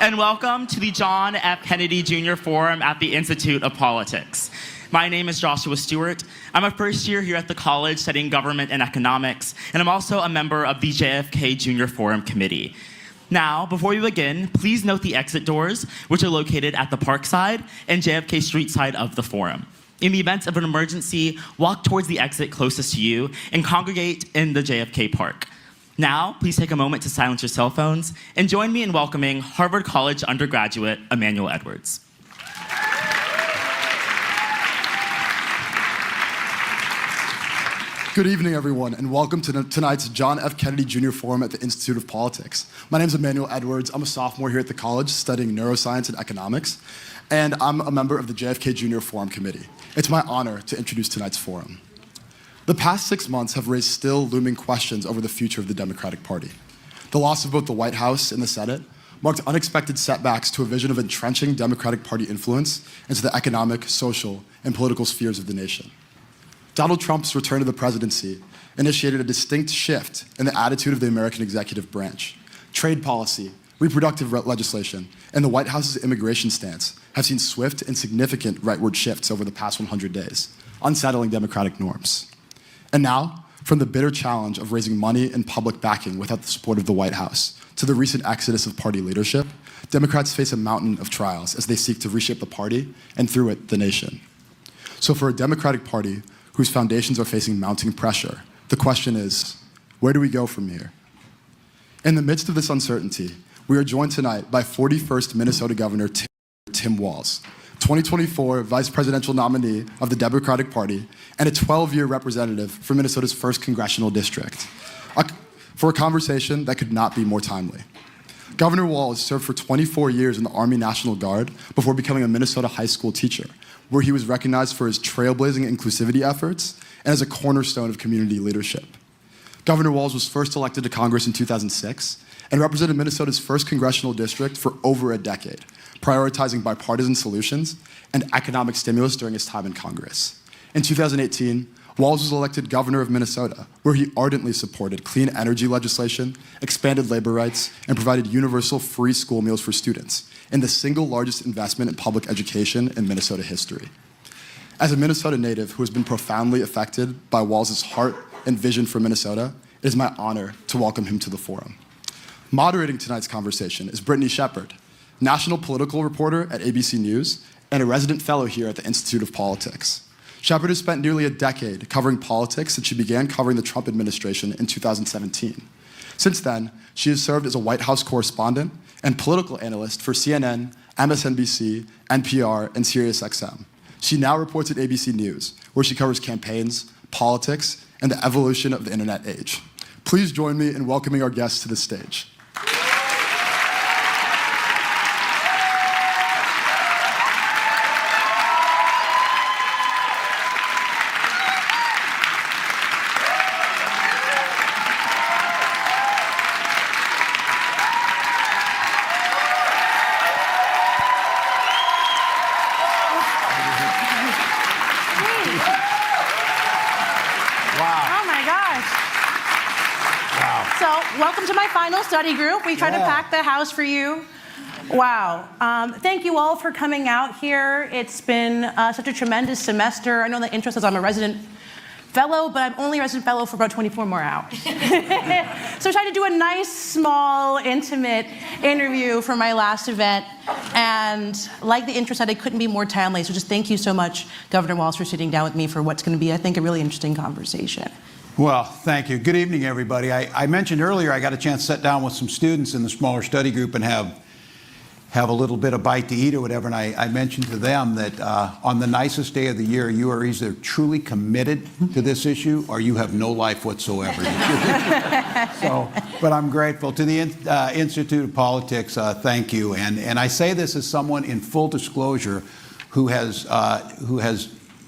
and welcome to the John F. Kennedy Jr. Forum at the Institute of Politics. My name is Joshua Stewart. I'm a first year here at the college studying government and economics, and I'm also a member of the JFK Jr. Forum Committee. Now, before we begin, please note the exit doors, which are located at the park side and JFK Street side of the forum. In the event of an emergency, walk towards the exit closest to you and congregate in the JFK Park. Now, please take a moment to silence your cell phones and join me in welcoming Harvard College undergraduate Emmanuel Edwards. Good evening, everyone, and welcome to tonight's John F. Kennedy Jr. Forum at the Institute of Politics. My name is Emmanuel Edwards. I'm a sophomore here at the college studying neuroscience and economics, and I'm a member of the JFK Jr. Forum Committee. It's my honor to introduce tonight's forum. The past 6 months have raised still looming questions over the future of the Democratic Party. The loss of both the White House and the Senate marked unexpected setbacks to a vision of entrenching Democratic Party influence into the economic, social, and political spheres of the nation. Donald Trump's return to the presidency initiated a distinct shift in the attitude of the American executive branch. Trade policy, reproductive legislation, and the White House's immigration stance have seen swift and significant rightward shifts over the past 100 days, unsettling democratic norms. And now, from the bitter challenge of raising money and public backing without the support of the White House to the recent exodus of party leadership, Democrats face a mountain of trials as they seek to reshape the party and, through it, the nation. So for a Democratic Party whose foundations are facing mounting pressure, the question is, where do we go from here? In the midst of this uncertainty, we are joined tonight by 41st Minnesota Governor Tim Walz, 2024 Vice Presidential nominee of the Democratic Party, and a 12-year representative for Minnesota's 1st Congressional District, for a conversation that could not be more timely. Governor Walz served for 24 years in the Army National Guard before becoming a Minnesota high school teacher, where he was recognized for his trailblazing inclusivity efforts and as a cornerstone of community leadership. Governor Walz was first elected to Congress in 2006 and represented Minnesota's 1st Congressional District for over a decade, prioritizing bipartisan solutions and economic stimulus during his time in Congress. In 2018, Walz was elected governor of Minnesota, where he ardently supported clean energy legislation, expanded labor rights, and provided universal free school meals for students, in the single largest investment in public education in Minnesota history. As a Minnesota native who has been profoundly affected by Walz's heart and vision for Minnesota, it is my honor to welcome him to the forum. Moderating tonight's conversation is Brittany Shepard, national political reporter at ABC News and a resident fellow here at the Institute of Politics. Shepard has spent nearly a decade covering politics since she began covering the Trump administration in 2017. Since then, she has served as a White House correspondent and political analyst for CNN, MSNBC, NPR, and SiriusXM. She now reports at ABC News, where she covers campaigns, politics, and the evolution of the internet age. Please join me in welcoming our guests to the stage. Study group. We tried to pack the house for you. Wow. Thank you all for coming out here. It's been such a tremendous semester. I know the intro says I'm a resident fellow, but I'm only a resident fellow for about 24 more hours. So I tried to do a nice, small, intimate interview for my last event. And like the intro said, it couldn't be more timely. So just thank you so much, Governor Walz, for sitting down with me for what's going to be, I think, a really interesting conversation. Well, thank you. Good evening, everybody. I mentioned earlier I got a chance to sit down with some students in the smaller study group and have a little bit of bite to eat or whatever, and I mentioned to them that on the nicest day of the year, you are either truly committed to this issue or you have no life whatsoever. But I'm grateful. To the Institute of Politics, thank you. And I say this as someone in full disclosure who has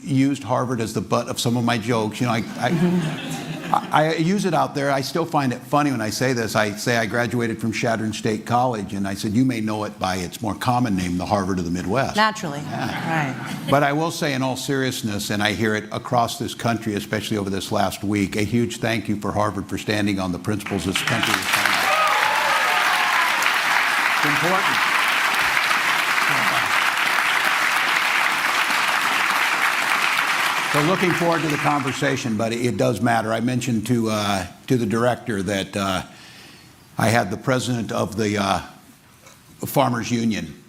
used Harvard as the butt of some of my jokes. You know, I use it out there. I still find it funny when I say this. I say I graduated from Chadron State College, and I said, you may know it by its more common name, the Harvard of the Midwest. Naturally. Yeah. Right. But I will say in all seriousness, and I hear it across this country, especially over this last week, a huge thank you for Harvard for standing on the principles this country is standing on. It's important. So looking forward to the conversation, but it does matter. I mentioned to the director that I had the president of the Farmers Union,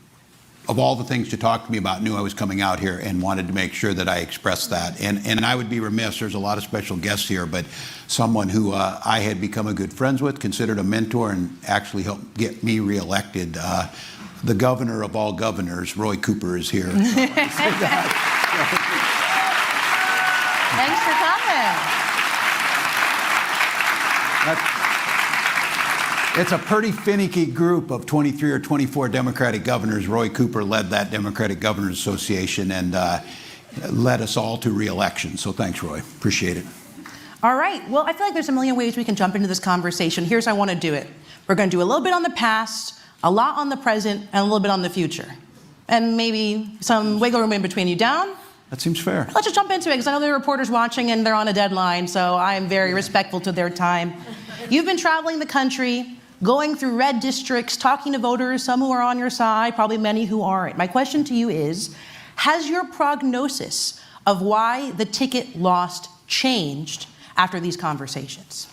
of all the things to talk to me about, knew I was coming out here and wanted to make sure that I expressed that. And I would be remiss, there's a lot of special guests here, but someone who I had become a good friends with, considered a mentor, and actually helped get me reelected. The governor of all governors, Roy Cooper, is here. So Thanks for coming. It's a pretty finicky group of 23 or 24 Democratic governors. Roy Cooper led that Democratic Governors Association and led us all to re-election. So thanks, Roy. Appreciate it. All right. Well, I feel like there's a million ways we can jump into this conversation. Here's how I want to do it. We're going to do a little bit on the past, a lot on the present, and a little bit on the future. And maybe some wiggle room in between. You down? That seems fair. Let's just jump into it, because I know there are reporters watching and they're on a deadline, so I am very respectful to their time. You've been traveling the country, going through red districts, talking to voters, some who are on your side, probably many who aren't. My question to you is, has your prognosis of why the ticket lost changed after these conversations?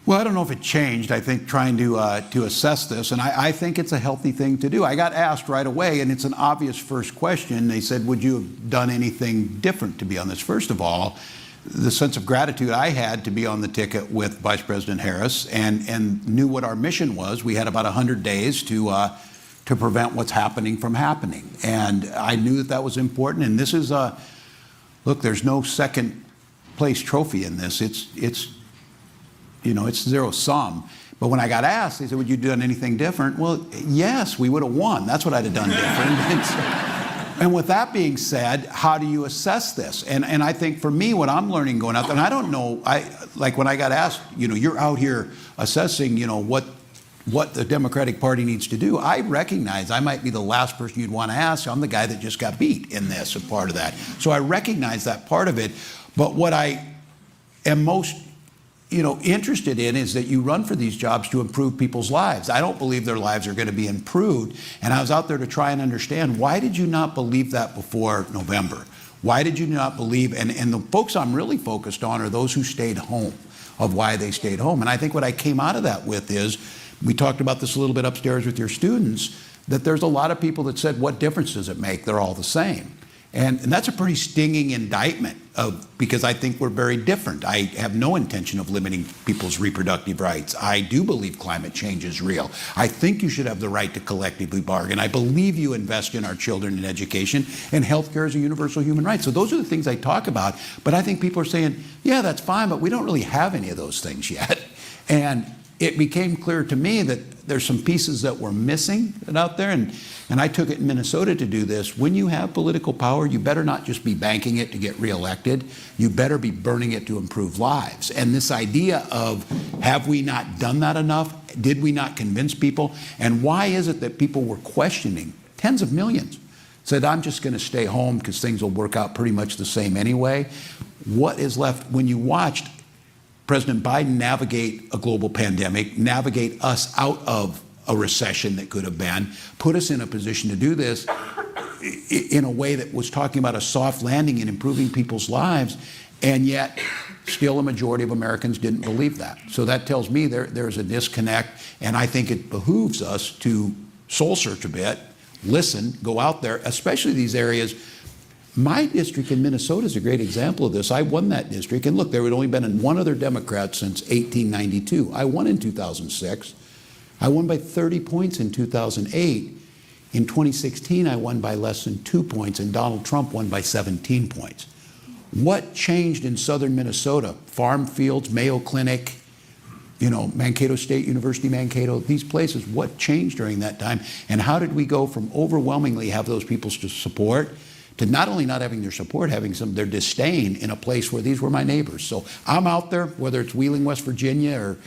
Well, I don't know if it changed. I think trying to assess this, and I think it's a healthy thing to do. I got asked right away, and it's an obvious first question. They said, would you have done anything different to be on this? First of all, the sense of gratitude I had to be on the ticket with Vice President Harris and knew what our mission was. We had about 100 days to prevent what's happening from happening. And I knew that was important. And this is look, there's no second place trophy in this. It's zero sum. But when I got asked, they said, would you have done anything different? Well, yes, we would have won. That's what I'd have done different. And with that being said, how do you assess this? And I think for me, what I'm learning going out there, and I don't know, like when I got asked, you're out here assessing, what the Democratic Party needs to do. I recognize I might be the last person you'd want to ask. I'm the guy that just got beat in this, a part of that. So I recognize that part of it. But what I am most interested in is that you run for these jobs to improve people's lives. I don't believe their lives are going to be improved. And I was out there to try and understand, why did you not believe that before November? Why did you not believe? And the folks I'm really focused on are those who stayed home, of why they stayed home. And I think what I came out of that with is, we talked about this a little bit upstairs with your students, that there's a lot of people that said, what difference does it make? They're all the same. And that's a pretty stinging indictment because I think we're very different. I have no intention of limiting people's reproductive rights. I do believe climate change is real. I think you should have the right to collectively bargain. I believe you invest in our children in education, and healthcare is a universal human right. So those are the things I talk about. But I think people are saying, yeah, that's fine, but we don't really have any of those things yet. And it became clear to me that there's some pieces that were missing out there, and I took it in Minnesota to do this. When you have political power, you better not just be banking it to get reelected. You better be burning it to improve lives. And this idea of, have we not done that enough? Did we not convince people? And why is it that people were questioning? Tens of millions said, I'm just going to stay home because things will work out pretty much the same anyway. What is left when you watched President Biden navigate a global pandemic, navigate us out of a recession that could have been, put us in a position to do this in a way that was talking about a soft landing and improving people's lives, and yet still a majority of Americans didn't believe that. So that tells me there's a disconnect, and I think it behooves us to soul search a bit, listen, go out there, especially these areas. My district in Minnesota is a great example of this. I won that district, and look, there had only been one other Democrat since 1892. I won in 2006. I won by 30 points in 2008. In 2016, I won by less than 2 points, and Donald Trump won by 17 points. What changed in southern Minnesota? Farm Fields, Mayo Clinic, Mankato State University, Mankato, these places. What changed during that time? And how did we go from overwhelmingly have those people's support to not only not having their support, having their disdain in a place where these were my neighbors? So I'm out there, whether it's Wheeling, West Virginia, or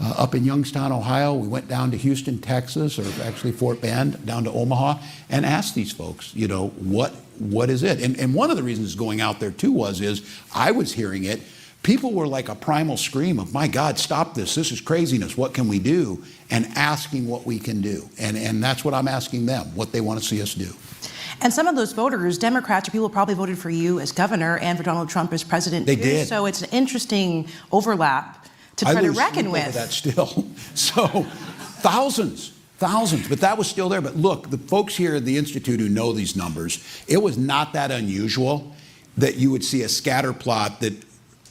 up in Youngstown, Ohio. We went down to Houston, Texas, or actually Fort Bend, down to Omaha, and asked these folks, what is it? And one of the reasons going out there too is I was hearing it. People were like a primal scream of, my God, stop this. This is craziness. What can we do? And asking what we can do. And that's what I'm asking them, what they want to see us do. And some of those voters, Democrats or people probably voted for you as governor and for Donald Trump as president. They too. did. So it's an interesting overlap to try to reckon with. I lose sleep over that still. So thousands. But that was still there. But look, the folks here at the Institute who know these numbers, it was not that unusual that you would see a scatter plot that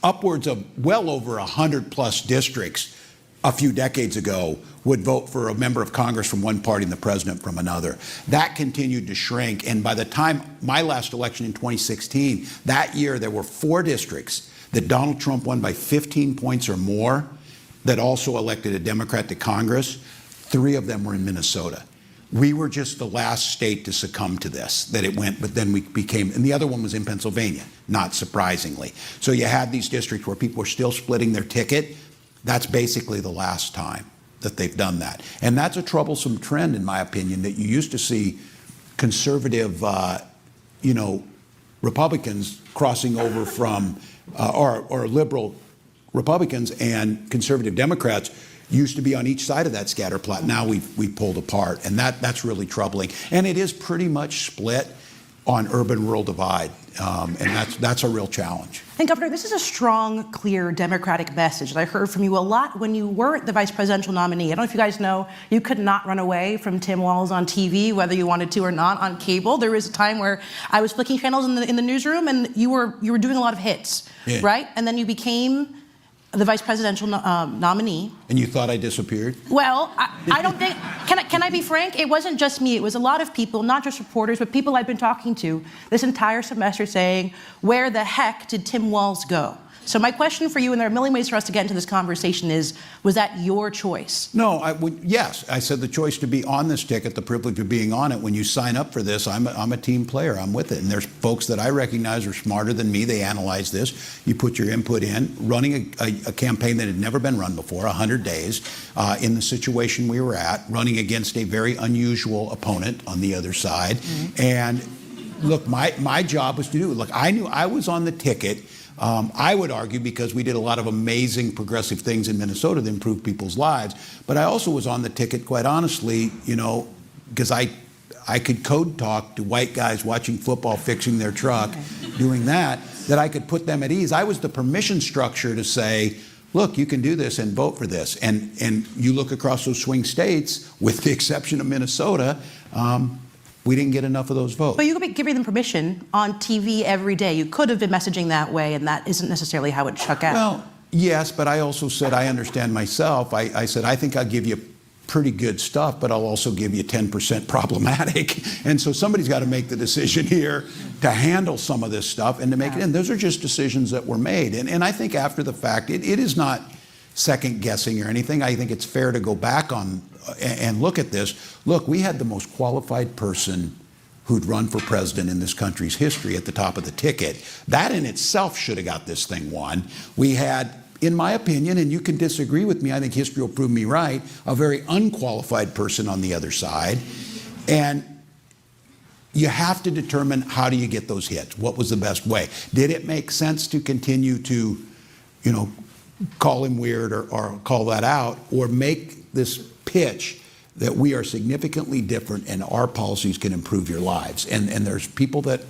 upwards of well over 100 plus districts a few decades ago would vote for a member of Congress from one party and the president from another. That continued to shrink. And by the time my last election in 2016, that year there were 4 districts that Donald Trump won by 15 points or more that also elected a Democrat to Congress. 3 of them were in Minnesota. We were just the last state to succumb to this, that it went, but then we became, and the other one was in Pennsylvania, not surprisingly. So you had these districts where people were still splitting their ticket. That's basically the last time that they've done that. And that's a troublesome trend, in my opinion, that you used to see conservative, Republicans crossing over from, or liberal Republicans and conservative Democrats used to be on each side of that scatter plot. Now we've pulled apart, and that's really troubling. And it is pretty much split on urban-rural divide, and that's a real challenge. And Governor, this is a strong, clear Democratic message that I heard from you a lot when you weren't the vice presidential nominee. I don't know if you guys know, you could not run away from Tim Walz on TV, whether you wanted to or not, on cable. There was a time where I was flicking channels in the newsroom, and you were doing a lot of hits, right? And then you became the vice presidential nominee. And you thought I disappeared? Well, I don't think, can I be frank? It wasn't just me. It was a lot of people, not just reporters, but people I've been talking to this entire semester saying, where the heck did Tim Walz go? So my question for you, and there are a million ways for us to get into this conversation, is, was that your choice? No, yes. I said the choice to be on this ticket, the privilege of being on it. When you sign up for this, I'm a team player. I'm with it. And there's folks that I recognize are smarter than me. They analyze this. You put your input in. Running a campaign that had never been run before, 100 days, in the situation we were at, running against a very unusual opponent on the other side. Mm-hmm. And look, my job was to do it. Look, I knew I was on the ticket. I would argue because we did a lot of amazing progressive things in Minnesota that improved people's lives. But I also was on the ticket, quite honestly, because I could code talk to white guys watching football, fixing their truck, doing that I could put them at ease. I was the permission structure to say, look, you can do this and vote for this. And you look across those swing states, with the exception of Minnesota, we didn't get enough of those votes. But you could be giving them permission on TV every day. You could have been messaging that way, and that isn't necessarily how it shook out. Well, yes, but I also said I understand myself. I said I think I'll give you pretty good stuff, but I'll also give you 10% problematic. And so somebody's got to make the decision here to handle some of this stuff and to make it in. Those are just decisions that were made. And I think after the fact, it is not second guessing or anything. I think it's fair to go back on and look at this. Look, we had the most qualified person who'd run for president in this country's history at the top of the ticket. That in itself should have got this thing won. We had, in my opinion, and you can disagree with me, I think history will prove me right, a very unqualified person on the other side. And you have to determine, how do you get those hits? What was the best way? Did it make sense to continue to, call him weird or call that out, or make this pitch that we are significantly different and our policies can improve your lives? And there's people that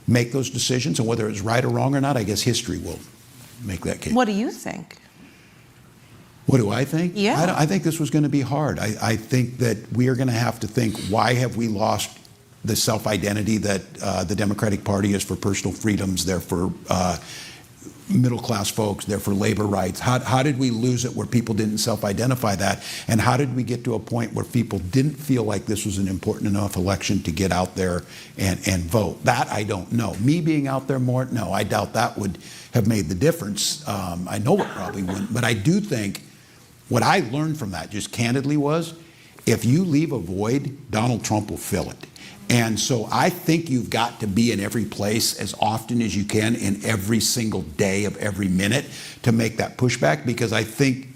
make those decisions, and whether it's right or wrong or not, I guess history will make that case. What do you think? What do I think? Yeah. I think this was going to be hard. I think that we are going to have to think, why have we lost the self-identity that the Democratic Party is for personal freedoms, they're for middle-class folks, they're for labor rights. How did we lose it where people didn't self-identify that? And how did we get to a point where people didn't feel like this was an important enough election to get out there and vote? That I don't know. Me being out there more, no, I doubt that would have made the difference. I know it probably wouldn't, but I do think what I learned from that, just candidly, was if you leave a void, Donald Trump will fill it. And so I think you've got to be in every place as often as you can in every single day of every minute to make that pushback, because I think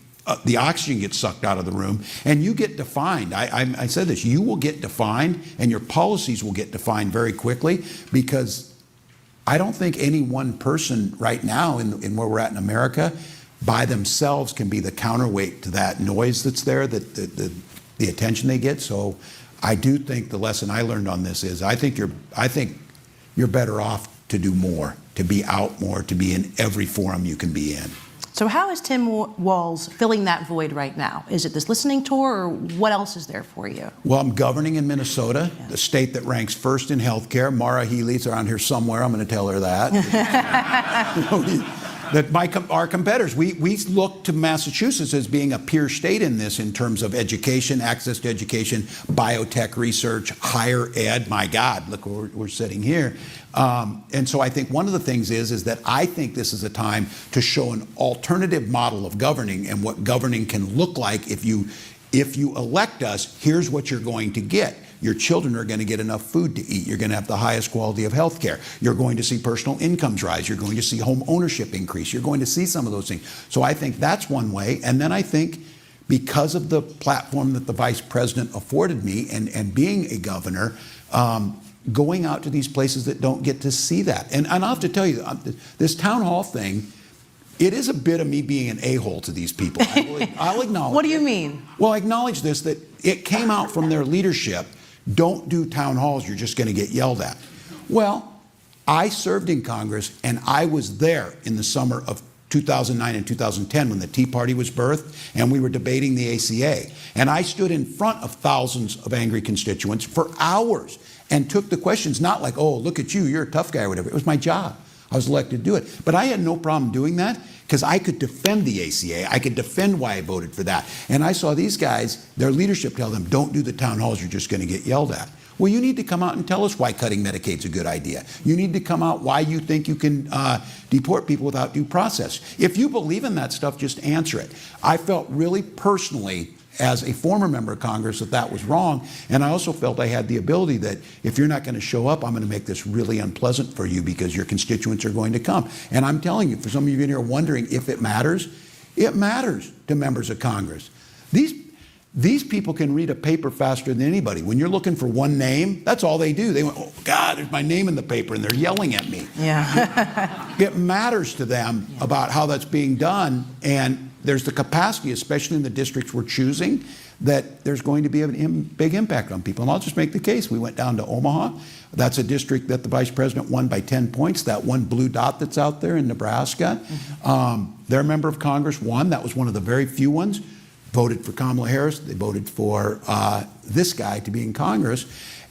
the oxygen gets sucked out of the room and you get defined. I said this, you will get defined and your policies will get defined very quickly, because I don't think any one person right now in where we're at in America by themselves can be the counterweight to that noise that's there, that the attention they get. So I do think the lesson I learned on this is I think you're better off to do more, to be out more, to be in every forum you can be in. So how is Tim Walz filling that void right now? Is it this listening tour, or what else is there for you? Well, I'm governing in Minnesota, the state that ranks first in healthcare. Mara Healy's around here somewhere. I'm going to tell her that. Our competitors, we look to Massachusetts as being a peer state in this in terms of education, access to education, biotech research, higher ed. My God, look where we're sitting here. And so I think one of the things is that I think this is a time to show an alternative model of governing and what governing can look like if you elect us. Here's what you're going to get. Your children are going to get enough food to eat. You're going to have the highest quality of health care. You're going to see personal incomes rise. You're going to see home ownership increase. You're going to see some of those things. So I think that's one way. And then I think because of the platform that the vice president afforded me and being a governor, going out to these places that don't get to see that. And I'll have to tell you, this town hall thing, it is a bit of me being an a-hole to these people. I'll acknowledge What do you it. mean? Well, I acknowledge this, that it came out from their leadership. Don't do town halls, you're just going to get yelled at. Well, I served in Congress, and I was there in the summer of 2009 and 2010 when the Tea Party was birthed, and we were debating the ACA. And I stood in front of thousands of angry constituents for hours and took the questions, not like, oh, look at you, you're a tough guy or whatever. It was my job. I was elected to do it. But I had no problem doing that because I could defend the ACA. I could defend why I voted for that. And I saw these guys, their leadership tell them, don't do the town halls, you're just going to get yelled at. Well, you need to come out and tell us why cutting Medicaid's a good idea. You need to come out why you think you can deport people without due process. If you believe in that stuff, just answer it. I felt really personally, as a former member of Congress, that was wrong. And I also felt I had the ability that if you're not going to show up, I'm going to make this really unpleasant for you because your constituents are going to come. And I'm telling you, for some of you in here wondering if it matters to members of Congress. These people can read a paper faster than anybody. When you're looking for one name, that's all they do. They went, oh, God, there's my name in the paper, and they're yelling at me. Yeah. It matters to them about how that's being done, and there's the capacity, especially in the districts we're choosing, that there's going to be a big impact on people. And I'll just make the case. We went down to Omaha. That's a district that the vice president won by 10 points. That one blue dot that's out there in Nebraska. Their member of Congress won. That was one of the very few ones. Voted for Kamala Harris. They voted for this guy to be in Congress.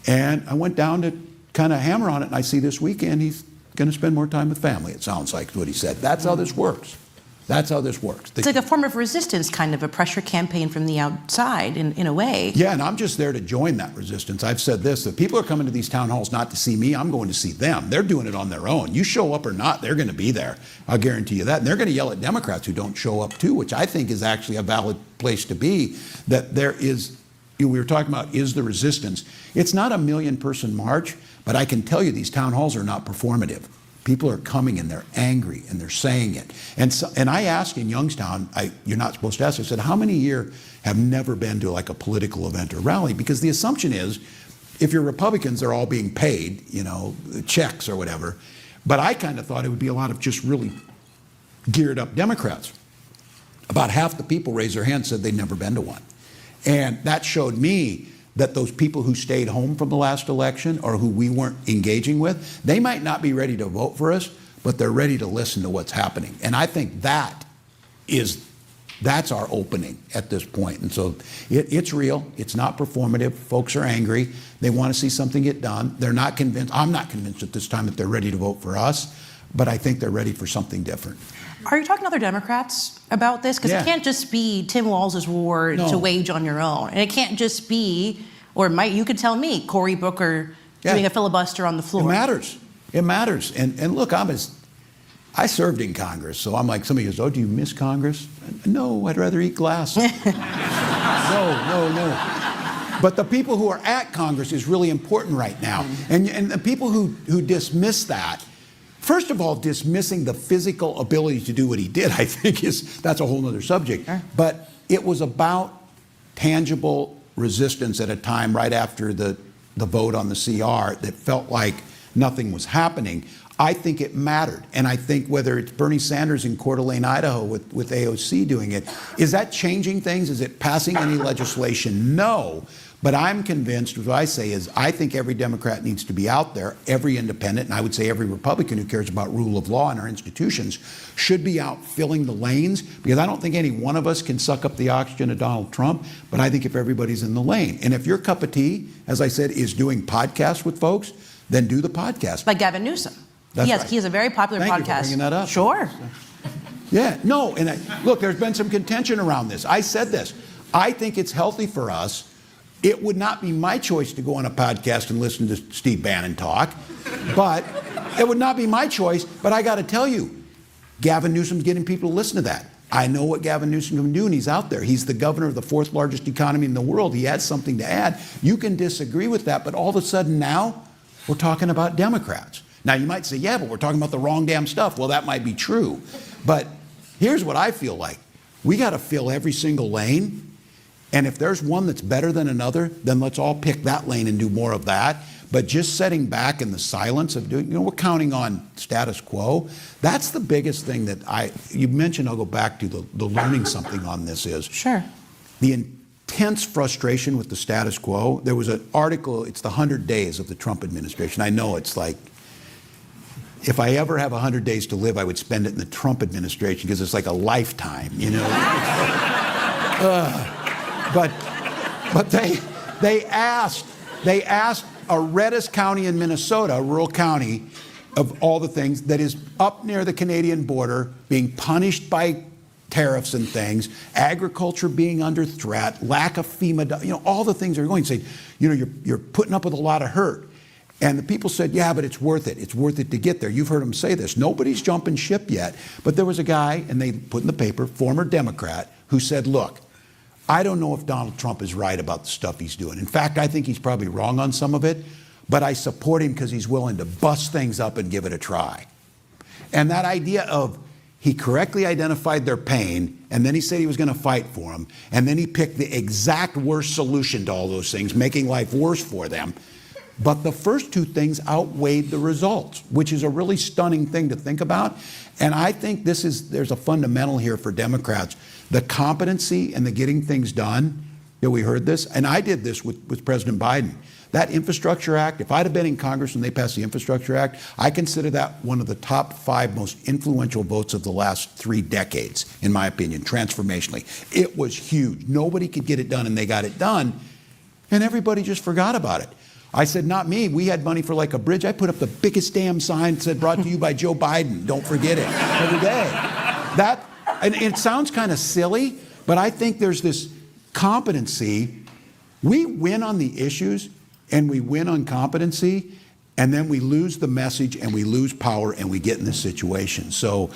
And I went down to kind of hammer on it, and I see this weekend he's going to spend more time with family, it sounds like, is what he said. That's how this works. That's how this works. It's like a form of resistance, kind of a pressure campaign from the outside, in a way. Yeah, and I'm just there to join that resistance. I've said this, that people are coming to these town halls not to see me, I'm going to see them. They're doing it on their own. You show up or not, they're going to be there. I'll guarantee you that. And they're going to yell at Democrats who don't show up too, which I think is actually a valid place to be, that there is, we were talking about, is the resistance. It's not a 1 million person march, but I can tell you these town halls are not performative. People are coming and they're angry and they're saying it. And I asked in Youngstown, you're not supposed to ask, I said, how many here have never been to like a political event or rally? Because the assumption is, if you're Republicans, they're all being paid, checks or whatever. But I kind of thought it would be a lot of just really geared up Democrats. About half the people raised their hands, said they'd never been to one. And that showed me that those people who stayed home from the last election or who we weren't engaging with, they might not be ready to vote for us, but they're ready to listen to what's happening. And I think that's our opening at this point. And so it's real. It's not performative. Folks are angry. They want to see something get done. They're not convinced. I'm not convinced at this time that they're ready to vote for us, but I think they're ready for something different. Are you talking to other Democrats about this? Because it can't just be Tim Walz's war to wage on your own. And it can't just be, you could tell me, Cory Booker doing a filibuster on the floor. It matters. It matters. And look, I served in Congress, so I'm like, somebody goes, oh, do you miss Congress? No, I'd rather eat glass. No. But the people who are at Congress is really important right now. And the people who dismiss that, first of all, dismissing the physical ability to do what he did, I think that's a whole other subject. Sure. But it was about tangible resistance at a time right after the vote on the CR that felt like nothing was happening. I think it mattered. And I think whether it's Bernie Sanders in Coeur d'Alene, Idaho with AOC doing it, is that changing things? Is it passing any legislation? No. But I'm convinced, what I say is, I think every Democrat needs to be out there, every independent, and I would say every Republican who cares about rule of law in our institutions should be out filling the lanes, because I don't think any one of us can suck up the oxygen of Donald Trump, but I think if everybody's in the lane. And if your cup of tea, as I said, is doing podcasts with folks, then do the podcast. Like Gavin Newsom. That's right. He has a very popular Thank podcast. you for bringing that up. Sure. Yeah, no, and look, there's been some contention around this. I said this. I think it's healthy for us. It would not be my choice to go on a podcast and listen to Steve Bannon talk, but it would not be my choice. But I got to tell you, Gavin Newsom's getting people to listen to that. I know what Gavin Newsom can do, and he's out there. He's the governor of the 4th largest economy in the world. He has something to add. You can disagree with that, but all of a sudden now we're talking about Democrats. Now you might say, yeah, but we're talking about the wrong damn stuff. Well, that might be true. But here's what I feel like. We got to fill every single lane. And if there's one that's better than another, then let's all pick that lane and do more of that. But just sitting back in the silence of doing, we're counting on status quo. That's the biggest thing that you mentioned, I'll go back to the learning something on this is. Sure. The intense frustration with the status quo. There was an article, it's the 100 days of the Trump administration. I know it's like, if I ever have 100 days to live, I would spend it in the Trump administration because it's like a lifetime, you know. But they asked Aredis County in Minnesota, a rural county, of all the things, that is up near the Canadian border, being punished by tariffs and things, agriculture being under threat, lack of FEMA, all the things are going. Say, you're putting up with a lot of hurt. And the people said, yeah, but it's worth it. It's worth it to get there. You've heard them say this. Nobody's jumping ship yet. But there was a guy, and they put in the paper, former Democrat, who said, look, I don't know if Donald Trump is right about the stuff he's doing. In fact, I think he's probably wrong on some of it, but I support him because he's willing to bust things up and give it a try. And that idea of he correctly identified their pain, and then he said he was going to fight for them, and then he picked the exact worst solution to all those things, making life worse for them. But the first two things outweighed the results, which is a really stunning thing to think about. And I think there's a fundamental here for Democrats. The competency and the getting things done, we heard this, and I did this with President Biden. That Infrastructure Act, if I'd have been in Congress when they passed the Infrastructure Act, I consider that one of the top 5 most influential votes of the last 3 decades, in my opinion, transformationally. It was huge. Nobody could get it done, and they got it done, and everybody just forgot about it. I said, not me. We had money for like a bridge. I put up the biggest damn sign that said, brought to you by Joe Biden. Don't forget it. Every day. And it sounds kind of silly, but I think there's this competency. We win on the issues, and we win on competency, and then we lose the message, and we lose power, and we get in this situation. So,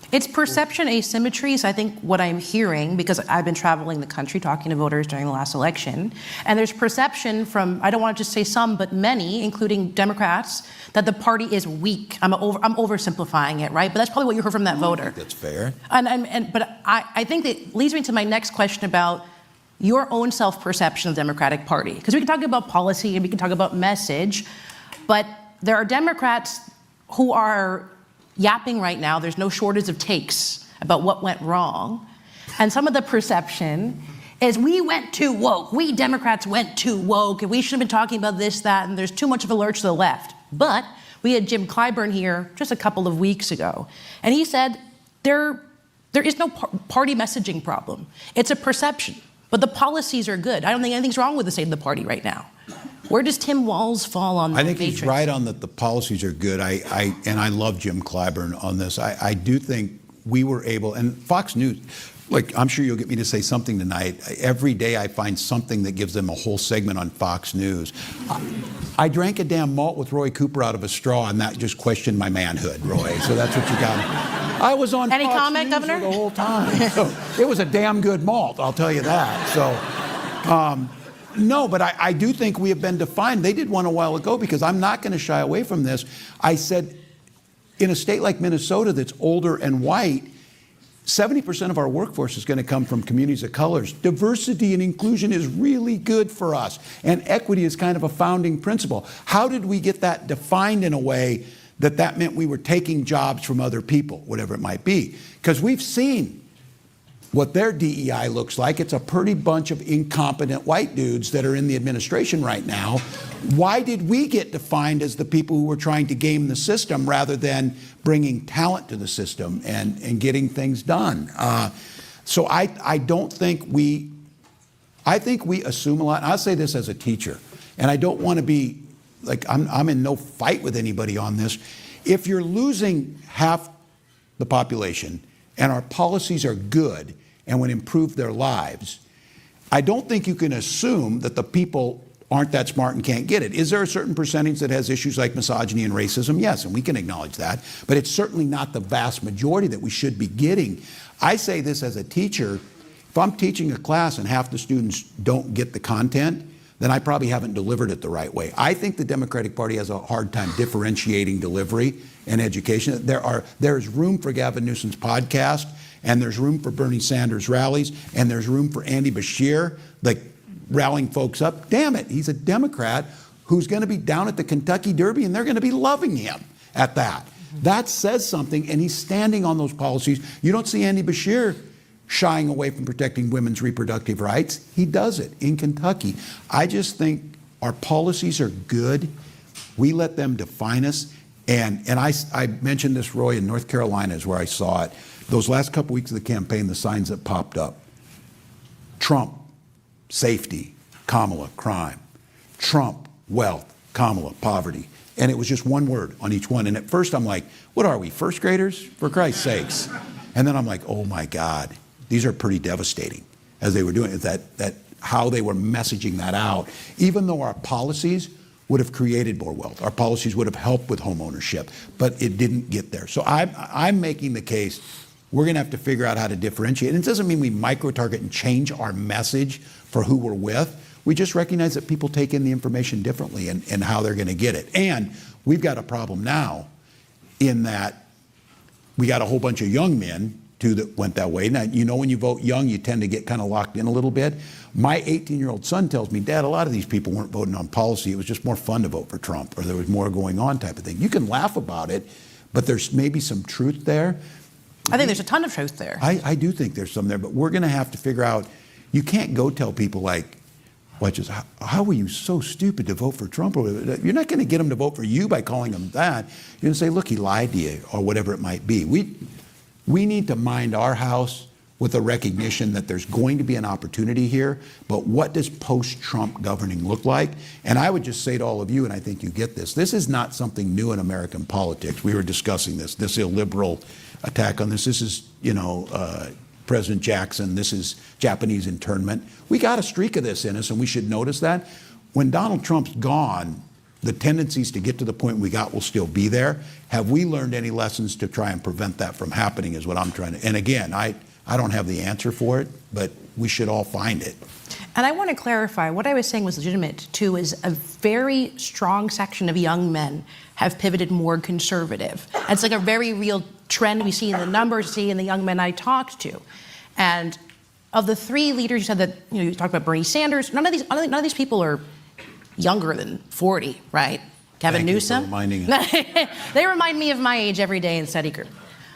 it's perception asymmetries, I think, what I'm hearing, because I've been traveling the country talking to voters during the last election, and there's perception from, I don't want to just say some, but many, including Democrats, that the party is weak. I'm oversimplifying it, right? But that's probably what you heard from that voter. That's fair. But I think that leads me to my next question about your own self-perception of the Democratic Party. Because we can talk about policy and we can talk about message, but there are Democrats who are yapping right now. There's no shortage of takes about what went wrong. And some of the perception is we went too woke. We Democrats went too woke, and we should have been talking about this, that, and there's too much of a lurch to the left. But we had Jim Clyburn here just a couple of weeks ago, and he said there is no party messaging problem. It's a perception, but the policies are good. I don't think anything's wrong with the state of the party right now. Where does Tim Walz fall on the matrix? I think he's right on that the policies are good. And I love Jim Clyburn on this. I do think we were able, and Fox News, like I'm sure you'll get me to say something tonight. Every day I find something that gives them a whole segment on Fox News. I drank a damn malt with Roy Cooper out of a straw, and that just questioned my manhood, Roy. So that's what you got. I was on Any Fox comment, News Governor? the whole time. So it was a damn good malt, I'll tell you that. So. No, but I do think we have been defined. They did one a while ago, because I'm not going to shy away from this. I said, in a state like Minnesota that's older and white, 70% of our workforce is going to come from communities of colors. Diversity and inclusion is really good for us, and equity is kind of a founding principle. How did we get that defined in a way that meant we were taking jobs from other people, whatever it might be? Because we've seen what their DEI looks like. It's a pretty bunch of incompetent white dudes that are in the administration right now. Why did we get defined as the people who were trying to game the system rather than bringing talent to the system and getting things done? So I don't think I think we assume a lot. And I'll say this as a teacher, and I don't want to be like, I'm in no fight with anybody on this. If you're losing half the population and our policies are good and would improve their lives, I don't think you can assume that the people aren't that smart and can't get it. Is there a certain percentage that has issues like misogyny and racism? Yes, and we can acknowledge that, but it's certainly not the vast majority that we should be getting. I say this as a teacher, if I'm teaching a class and half the students don't get the content, then I probably haven't delivered it the right way. I think the Democratic Party has a hard time differentiating delivery and education. There's room for Gavin Newsom's podcast, and there's room for Bernie Sanders rallies, and there's room for Andy Bashir, like rallying folks up. Damn it, he's a Democrat who's going to be down at the Kentucky Derby, and they're going to be loving him at that. That says something, and he's standing on those policies. You don't see Andy Bashir shying away from protecting women's reproductive rights. He does it in Kentucky. I just think our policies are good. We let them define us. And I mentioned this, Roy, in North Carolina is where I saw it. Those last couple weeks of the campaign, the signs that popped up. Trump, safety. Kamala, crime. Trump, wealth. Kamala, poverty. And it was just one word on each one. And at first I'm like, what are we, first graders? For Christ's sakes. And then I'm like, oh my God. These are pretty devastating as they were doing it, that how they were messaging that out, even though our policies would have created more wealth. Our policies would have helped with home ownership, but it didn't get there. So I'm making the case we're going to have to figure out how to differentiate. And it doesn't mean we micro-target and change our message for who we're with. We just recognize that people take in the information differently and how they're going to get it. And we've got a problem now in that we got a whole bunch of young men too that went that way. Now, you know, when you vote young, you tend to get kind of locked in a little bit. My 18-year-old son tells me, Dad, a lot of these people weren't voting on policy. It was just more fun to vote for Trump, or there was more going on type of thing. You can laugh about it, but there's maybe some truth there. I think there's a ton of truth there. I do think there's some there, but we're going to have to figure out, you can't go tell people like, how were you so stupid to vote for Trump? You're not going to get them to vote for you by calling them that. You're going to say, look, he lied to you, or whatever it might be. We need to mind our house with a recognition that there's going to be an opportunity here, but what does post-Trump governing look like? And I would just say to all of you, and I think you get this is not something new in American politics. We were discussing this illiberal attack on this. This is, President Jackson, this is Japanese internment. We got a streak of this in us, and we should notice that. When Donald Trump's gone, the tendencies to get to the point we got will still be there. Have we learned any lessons to try and prevent that from happening is what I'm trying to, and again, I don't have the answer for it, but we should all find it. And I want to clarify, what I was saying was legitimate too, is a very strong section of young men have pivoted more conservative. And it's like a very real trend we see in the numbers, see in the young men I talked to. And of the three leaders, you said that, you talked about Bernie Sanders, none of these people are younger than 40, right? Gavin Newsom. They remind me of my age every day in study group.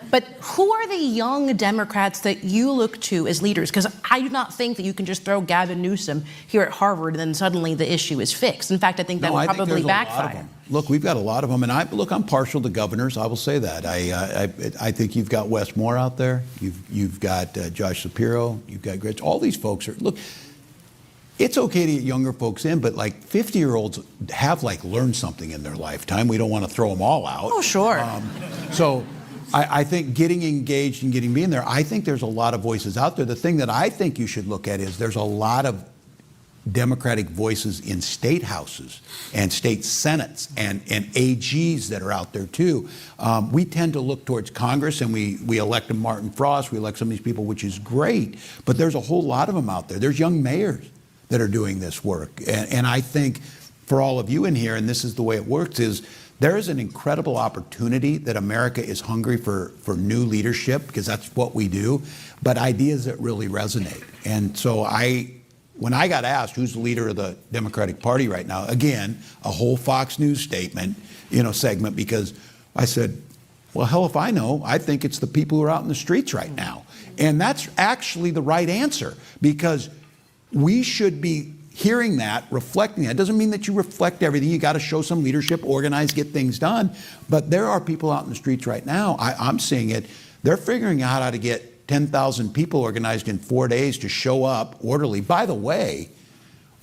But who are the young Democrats that you look to as leaders? Because I do not think that you can just throw Gavin Newsom here at Harvard and then suddenly the issue is fixed. In fact, I think that would probably backfire. Look, we've got a lot of them, and I'm partial to governors. I will say that. I think you've got Wes Moore out there. You've got Josh Shapiro. You've got Gretchen. All these folks are look. It's okay to get younger folks in, but like 50-year-olds have learned something in their lifetime. We don't want to throw them all out. Oh, sure. So I think getting engaged and being there, I think there's a lot of voices out there. The thing that I think you should look at is there's a lot of Democratic voices in state houses and state senates and AGs that are out there too. We tend to look towards Congress and we elect a Martin Frost, we elect some of these people, which is great, but there's a whole lot of them out there. There's young mayors that are doing this work. And I think for all of you in here, and this is the way it works, is there is an incredible opportunity that America is hungry for new leadership, because that's what we do, but ideas that really resonate. And so when I got asked who's the leader of the Democratic Party right now, again, a whole Fox News statement, segment, because I said, well, hell if I know. I think it's the people who are out in the streets right now. And that's actually the right answer, because we should be hearing that, reflecting that. It doesn't mean that you reflect everything. You got to show some leadership, organize, get things done. But there are people out in the streets right now, I'm seeing it, they're figuring out how to get 10,000 people organized in 4 days to show up orderly. By the way,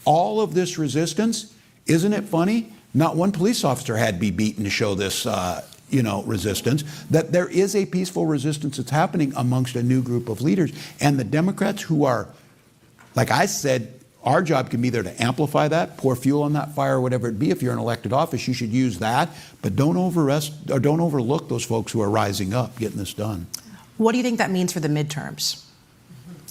all of this resistance, isn't it funny? Not one police officer had to be beaten to show this resistance, that there is a peaceful resistance that's happening amongst a new group of leaders. And the Democrats who are, like I said, our job can be there to amplify that, pour fuel on that fire, whatever it be. If you're in elected office, you should use that, but don't overlook those folks who are rising up, getting this done. What do you think that means for the midterms?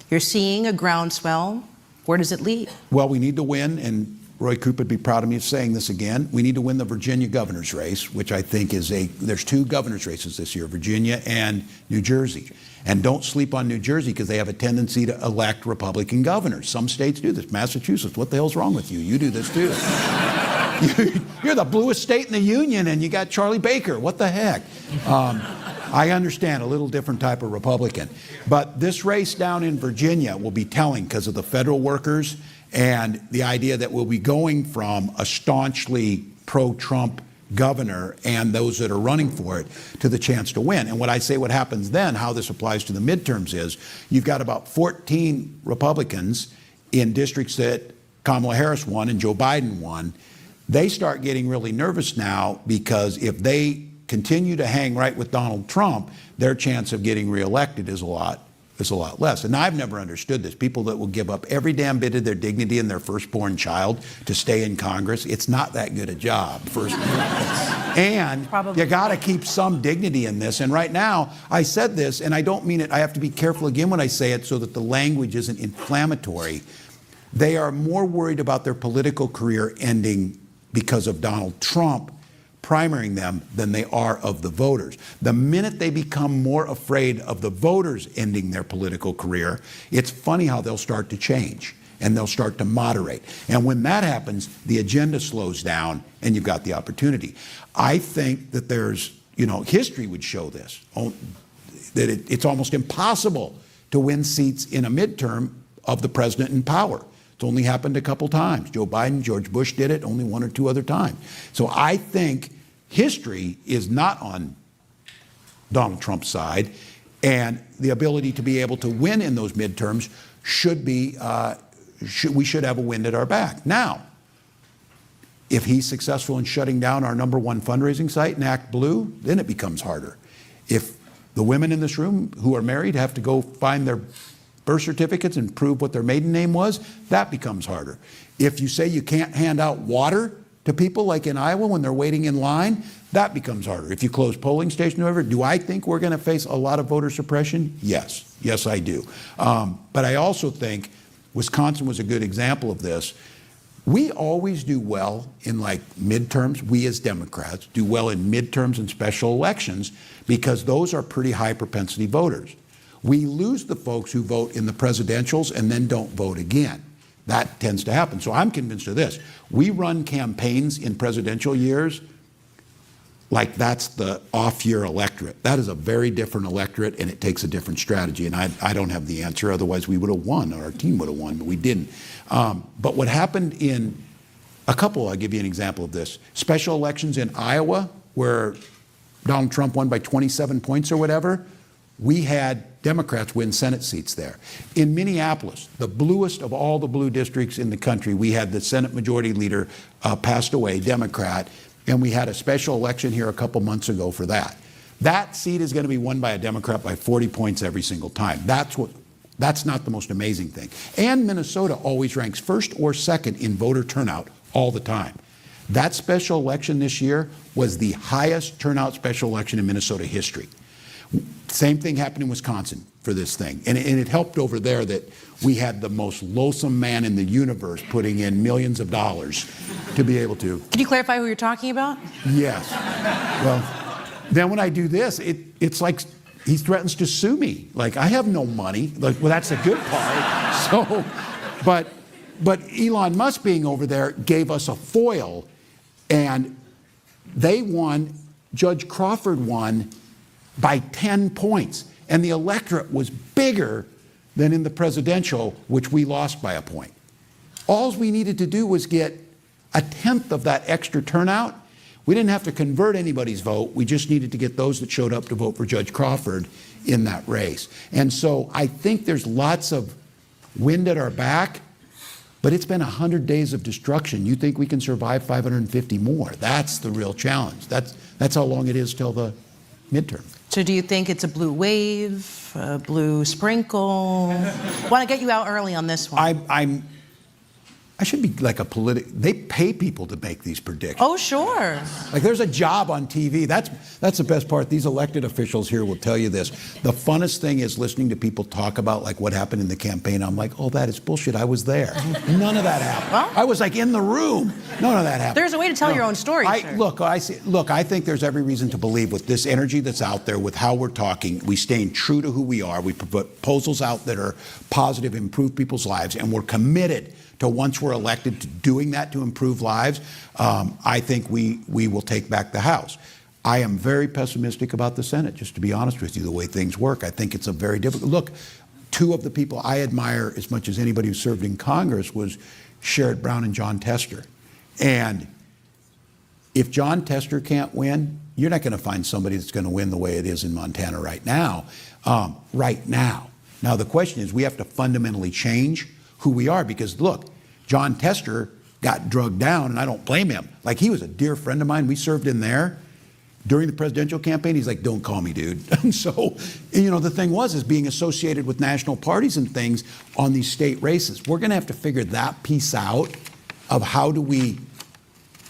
You're seeing a groundswell. Where does it lead? Well, we need to win, and Roy Coop would be proud of me saying this again. We need to win the Virginia governor's race, which I think is there's 2 governor's races this year, Virginia and New Jersey. And don't sleep on New Jersey, because they have a tendency to elect Republican governors. Some states do this. Massachusetts, what the hell's wrong with you? You do this too. You're the bluest state in the union, and you got Charlie Baker. What the heck? I understand, a little different type of Republican. But this race down in Virginia will be telling because of the federal workers and the idea that we'll be going from a staunchly pro-Trump governor and those that are running for it to the chance to win. And what I say what happens then, how this applies to the midterms, is you've got about 14 Republicans in districts that Kamala Harris won and Joe Biden won. They start getting really nervous now, because if they continue to hang right with Donald Trump, their chance of getting reelected is a lot less. And I've never understood this. People that will give up every damn bit of their dignity and their firstborn child to stay in Congress, it's not that good a job, first of all. And you got to keep some dignity in this. And right now, I said this, and I don't mean it, I have to be careful again when I say it so that the language isn't inflammatory. They are more worried about their political career ending because of Donald Trump primarying them than they are of the voters. The minute they become more afraid of the voters ending their political career, it's funny how they'll start to change and they'll start to moderate. And when that happens, the agenda slows down and you've got the opportunity. I think that there's, history would show this, that it's almost impossible to win seats in a midterm of the president in power. It's only happened a couple times. Joe Biden, George Bush did it only 1 or 2 other times. So I think history is not on Donald Trump's side, and the ability to be able to win in those midterms should be, we should have a wind at our back. Now, if he's successful in shutting down our #1 fundraising site, Act Blue, then it becomes harder. If the women in this room who are married have to go find their birth certificates and prove what their maiden name was, that becomes harder. If you say you can't hand out water to people like in Iowa when they're waiting in line, that becomes harder. If you close polling stations, whatever, do I think we're going to face a lot of voter suppression? Yes. Yes, I do. But I also think Wisconsin was a good example of this. We always do well in midterms. We as Democrats do well in midterms and special elections because those are pretty high propensity voters. We lose the folks who vote in the presidentials and then don't vote again. That tends to happen. So I'm convinced of this. We run campaigns in presidential years like that's the off-year electorate. That is a very different electorate, and it takes a different strategy. And I don't have the answer. Otherwise, we would have won, or our team would have won, but we didn't. But what happened in I'll give you an example of this. Special elections in Iowa, where Donald Trump won by 27 points or whatever, we had Democrats win Senate seats there. In Minneapolis, the bluest of all the blue districts in the country, we had the Senate Majority Leader passed away, Democrat, and we had a special election here a couple months ago for that. That seat is going to be won by a Democrat by 40 points every single time. That's not the most amazing thing. And Minnesota always ranks first or second in voter turnout all the time. That special election this year was the highest turnout special election in Minnesota history. Same thing happened in Wisconsin for this thing. And it helped over there that we had the most loathsome man in the universe putting in millions of dollars to be able to. Can you clarify who you're talking about? Yes. Well, then when I do this, it's like he threatens to sue me. Like, I have no money. Well, that's the good part. So, but Elon Musk being over there gave us a foil, and they won. Judge Crawford won by 10 points. and the electorate was bigger than in the presidential, which we lost by a point. All we needed to do was get a tenth of that extra turnout. We didn't have to convert anybody's vote. We just needed to get those that showed up to vote for Judge Crawford in that race. And so I think there's lots of wind at our back, but it's been 100 days of destruction. You think we can survive 550 more? That's the real challenge. That's how long it is till the midterm. So do you think it's a blue wave, a blue sprinkle? Want to get you out early on this one. I should be like a they pay people to make these predictions. Oh, sure. Like there's a job on TV. That's the best part. These elected officials here will tell you this. The funnest thing is listening to people talk about like what happened in the campaign. I'm like, oh, that is bullshit. I was there. None of that happened. Well, I was like in the room. None of that happened. There's a way to tell your own story, sir. Look, I think there's every reason to believe with this energy that's out there, with how we're talking, we staying true to who we are. We put proposals out that are positive, improve people's lives, and we're committed to, once we're elected, to doing that to improve lives. I think we will take back the House. I am very pessimistic about the Senate, just to be honest with you, the way things work. I think it's a very difficult. Look, two of the people I admire as much as anybody who served in Congress was Sherrod Brown and John Tester. And if John Tester can't win, you're not going to find somebody that's going to win the way it is in Montana right now. Now, the question is, we have to fundamentally change who we are, because look, John Tester got drugged down, and I don't blame him. Like, he was a dear friend of mine. We served in there during the presidential campaign. He's like, don't call me, dude. And so, you know, the thing is being associated with national parties and things on these state races. We're going to have to figure that piece out of how do we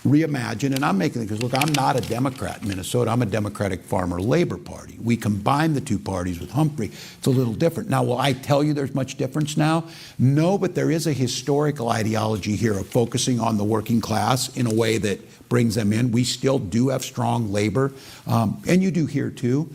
reimagine, and I'm making it because, look, I'm not a Democrat in Minnesota. I'm a Democratic Farmer Labor Party. We combine the two parties with Humphrey. It's a little different. Now, will I tell you there's much difference now? No, but there is a historical ideology here of focusing on the working class in a way that brings them in. We still do have strong labor, and you do here too.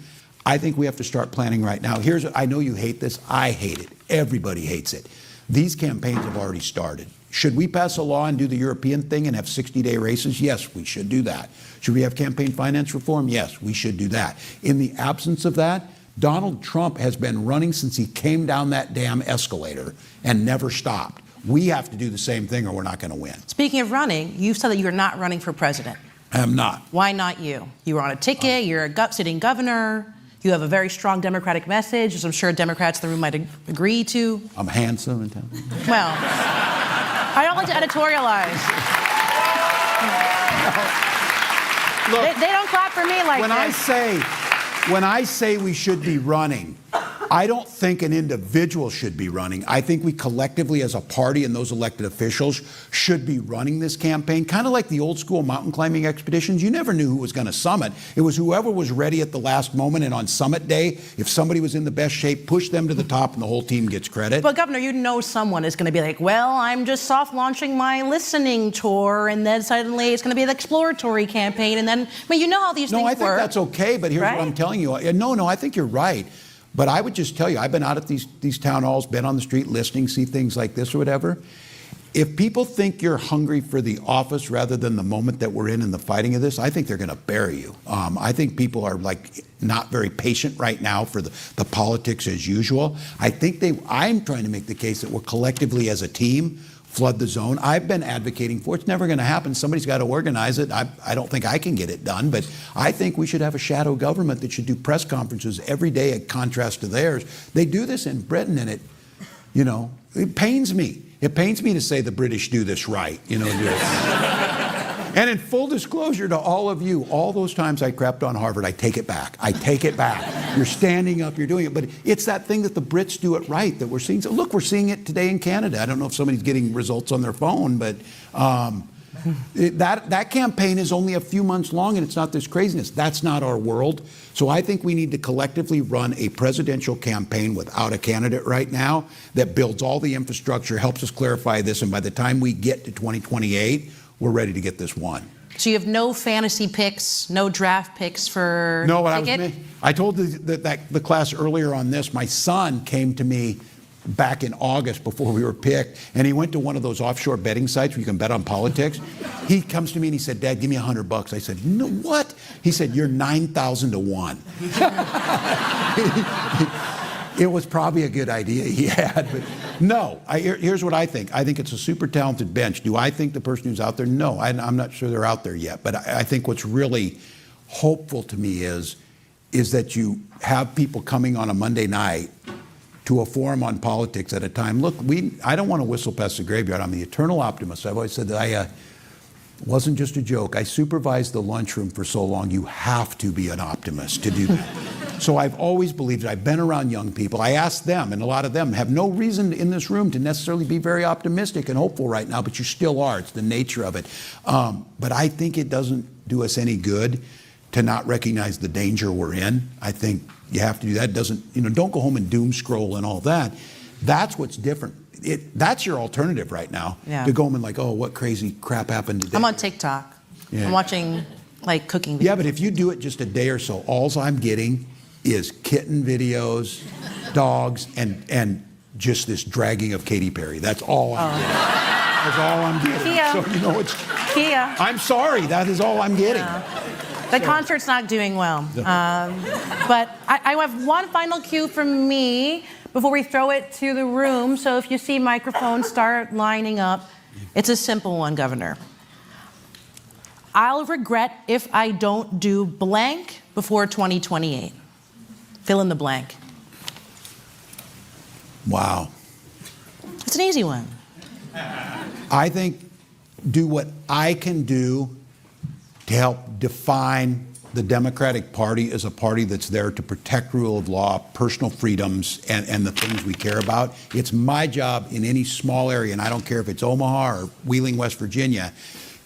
I think we have to start planning right now. I know you hate this. I hate it. Everybody hates it. These campaigns have already started. Should we pass a law and do the European thing and have 60-day races? Yes, we should do that. Should we have campaign finance reform? Yes, we should do that. In the absence of that, Donald Trump has been running since he came down that damn escalator and never stopped. We have to do the same thing or we're not going to win. Speaking of running, you said that you're not running for president. I am not. Why not you? You were on a ticket, you're a sitting governor, you have a very strong Democratic message, as I'm sure Democrats in the room might agree to. I'm handsome and talented. Well, I don't like to editorialize. Look, they don't clap for me like this. When I say we should be running, I don't think an individual should be running. I think we collectively as a party and those elected officials should be running this campaign, kind of like the old school mountain climbing expeditions. You never knew who was going to summit. It was whoever was ready at the last moment, and on summit day, if somebody was in the best shape, push them to the top and the whole team gets credit. But Governor, you know someone is going to be like, well, I'm just soft launching my listening tour, and then suddenly it's going to be an exploratory campaign, and then, I mean, you know how these things work. No, I think that's okay, but here's what I'm telling you. No, I think you're right. But I would just tell you, I've been out at these town halls, been on the street listening, see things like this or whatever. If people think you're hungry for the office rather than the moment that we're in and the fighting of this, I think they're going to bury you. I think people are like not very patient right now for the politics as usual. I'm trying to make the case that we're collectively as a team flood the zone. I've been advocating for it. It's never going to happen. Somebody's got to organize it. I don't think I can get it done, but I think we should have a shadow government that should do press conferences every day in contrast to theirs. They do this in Britain, and it pains me. It pains me to say the British do this right. And in full disclosure to all of you, all those times I crapped on Harvard, I take it back. I take it back. You're standing up, you're doing it. But it's that thing that the Brits do it right that we're seeing. So look, we're seeing it today in Canada. I don't know if somebody's getting results on their phone, but that campaign is only a few months long, and it's not this craziness. That's not our world. So I think we need to collectively run a presidential campaign without a candidate right now that builds all the infrastructure, helps us clarify this, and by the time we get to 2028, we're ready to get this won. So you have no fantasy picks, no draft picks for No, I told the class earlier on this, my son came to me back in August before we were picked, and he went to one of those offshore betting sites where you can bet on politics. He comes to me and he said, "Dad, give me $100." I said, "No, what?" He said, "You're 9,000 to 1." It was probably a good idea he had, but no. Here's what I think. I think it's a super talented bench. Do I think the person who's out there? No, I'm not sure they're out there yet. But I think what's really hopeful to me is that you have people coming on a Monday night to a forum on politics at a time. Look, I don't want to whistle past the graveyard. I'm the eternal optimist. I've always said that it wasn't just a joke. I supervised the lunchroom for so long. You have to be an optimist to do that. So I've always believed it. I've been around young people. I ask them, and a lot of them have no reason in this room to necessarily be very optimistic and hopeful right now, but you still are. It's the nature of it. But I think it doesn't do us any good to not recognize the danger we're in. I think you have to do that. Don't go home and doom scroll and all that. That's what's different. That's your alternative right now. Yeah. To go home and like, oh, what crazy crap happened today? I'm on TikTok. Yeah. I'm watching like cooking videos. Yeah, but if you do it just a day or so, all I'm getting is kitten videos, dogs, and just this dragging of Katy Perry. That's all I'm getting. That's all I'm getting. Kia. So it's Kia. I'm sorry, that is all I'm getting. The concert's not doing well. But I have one final cue from me before we throw it to the room. So if you see microphones start lining up, it's a simple one, Governor. I'll regret if I don't do blank before 2028. Fill in the blank. Wow. It's an easy one. I think do what I can do to help define the Democratic Party as a party that's there to protect rule of law, personal freedoms, and the things we care about. It's my job in any small area, and I don't care if it's Omaha or Wheeling, West Virginia,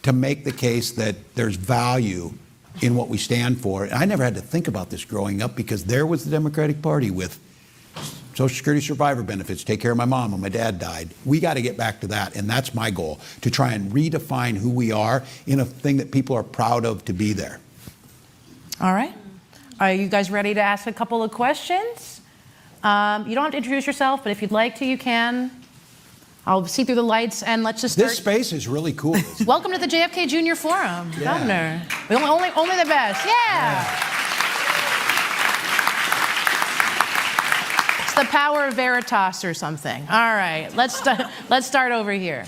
to make the case that there's value in what we stand for. And I never had to think about this growing up because there was the Democratic Party with Social Security survivor benefits, take care of my mom when my dad died. We got to get back to that, and that's my goal, to try and redefine who we are in a thing that people are proud of to be there. All right. Are you guys ready to ask a couple of questions? You don't have to introduce yourself, but if you'd like to, you can. I'll see through the lights, and let's just start. This space is really cool. Welcome to the JFK Junior Forum, Governor. Only the best. Yeah. It's the power of Veritas or something. All right. Let's start over here.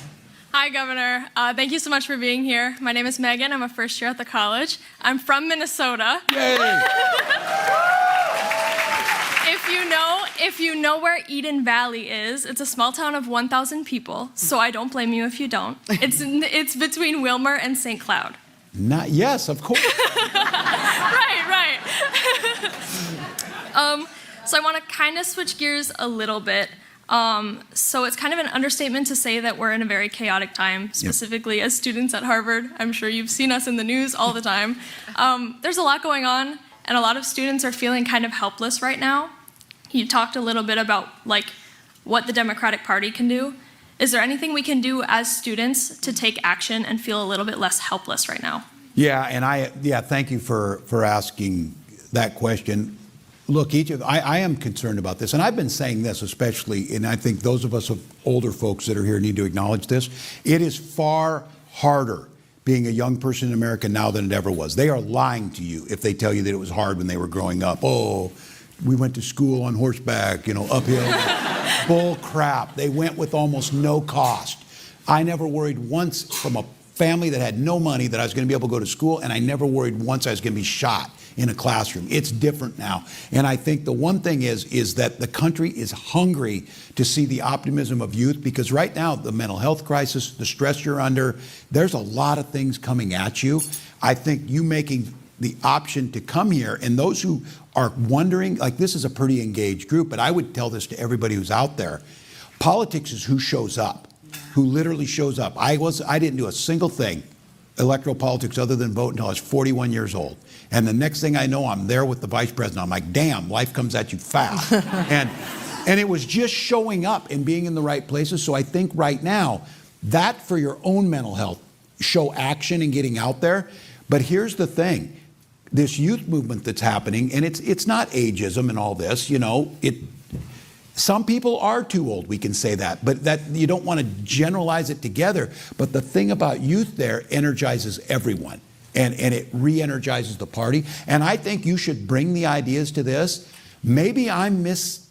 Hi, Governor. Thank you so much for being here. My name is Megan. I'm a first year at the college. I'm from Minnesota. Yay! If you know where Eden Valley is, it's a small town of 1,000 people, so I don't blame you if you don't. It's between Wilmer and St. Cloud. Yes, of course. Right. So I want to kind of switch gears a little bit. So it's kind of an understatement to say that we're in a very chaotic time, specifically as students at Harvard. I'm sure you've seen us in the news all the time. There's a lot going on, and a lot of students are feeling kind of helpless right now. You talked a little bit about what the Democratic Party can do. Is there anything we can do as students to take action and feel a little bit less helpless right now? Yeah, and thank you for asking that question. Look, I am concerned about this, and I've been saying this especially, and I think those of us older folks that are here need to acknowledge this. It is far harder being a young person in America now than it ever was. They are lying to you if they tell you that it was hard when they were growing up. Oh, we went to school on horseback, uphill. Bull crap. They went with almost no cost. I never worried once from a family that had no money that I was going to be able to go to school, and I never worried once I was going to be shot in a classroom. It's different now. And I think the one thing is that the country is hungry to see the optimism of youth, because right now, the mental health crisis, the stress you're under, there's a lot of things coming at you. I think you making the option to come here, and those who are wondering, this is a pretty engaged group, but I would tell this to everybody who's out there. Politics is who shows up, who literally shows up. I didn't do a single thing, electoral politics, other than vote until I was 41 years old. And the next thing I know, I'm there with the vice president. I'm like, damn, life comes at you fast. and it was just showing up and being in the right places. So I think right now, that for your own mental health, show action and getting out there. But here's the thing. This youth movement that's happening, and it's not ageism and all this, Some people are too old, we can say that, but that you don't want to generalize it together. But the thing about youth there energizes everyone, and it re-energizes the party. And I think you should bring the ideas to this. Maybe I'm misvisioning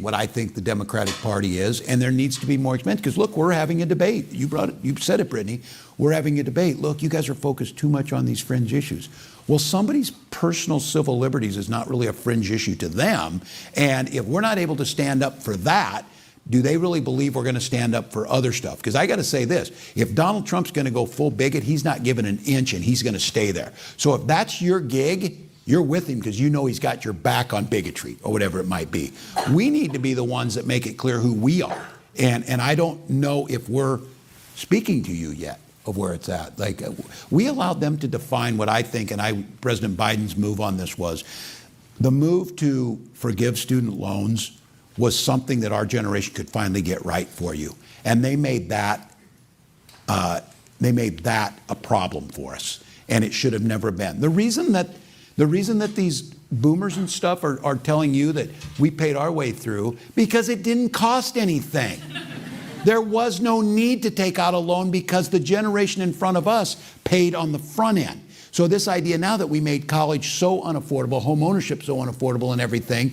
what I think the Democratic Party is, and there needs to be more expense. Because look, we're having a debate. You brought it, you said it, Brittany. We're having a debate. Look, you guys are focused too much on these fringe issues. Well, somebody's personal civil liberties is not really a fringe issue to them. And if we're not able to stand up for that, do they really believe we're going to stand up for other stuff? Because I got to say this, if Donald Trump's going to go full bigot, he's not giving an inch and he's going to stay there. So if that's your gig, you're with him because you know he's got your back on bigotry or whatever it might be. We need to be the ones that make it clear who we are. And I don't know if we're speaking to you yet of where it's at. Like, we allowed them to define what I think, and President Biden's move on this was, the move to forgive student loans was something that our generation could finally get right for you. And they made that a problem for us. And it should have never been. The reason that these boomers and stuff are telling you that we paid our way through, because it didn't cost anything. There was no need to take out a loan because the generation in front of us paid on the front end. So this idea now that we made college so unaffordable, home ownership so unaffordable and everything,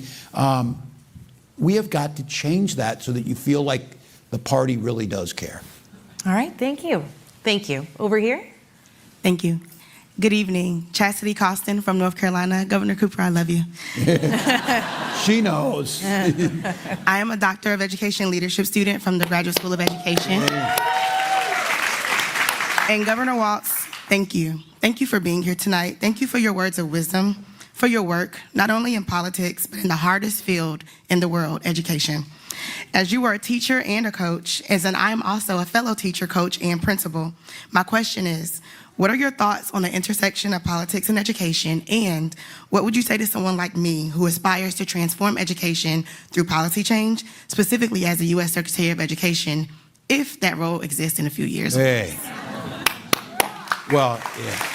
we have got to change that so that you feel like the party really does care. All right, thank you. Thank you. Over here. Thank you. Good evening. Chastity Costin from North Carolina. Governor Cooper, I love you. She knows. I am a Doctor of Education Leadership student from the Graduate School of Education. And Governor Walz, thank you. Thank you for being here tonight. Thank you for your words of wisdom, for your work, not only in politics, but in the hardest field in the world, education. As you are a teacher and a coach, I am also a fellow teacher, coach, and principal, my question is, what are your thoughts on the intersection of politics and education, and what would you say to someone like me who aspires to transform education through policy change, specifically as the U.S. Secretary of Education, if that role exists in a few years? Hey. Well, yeah.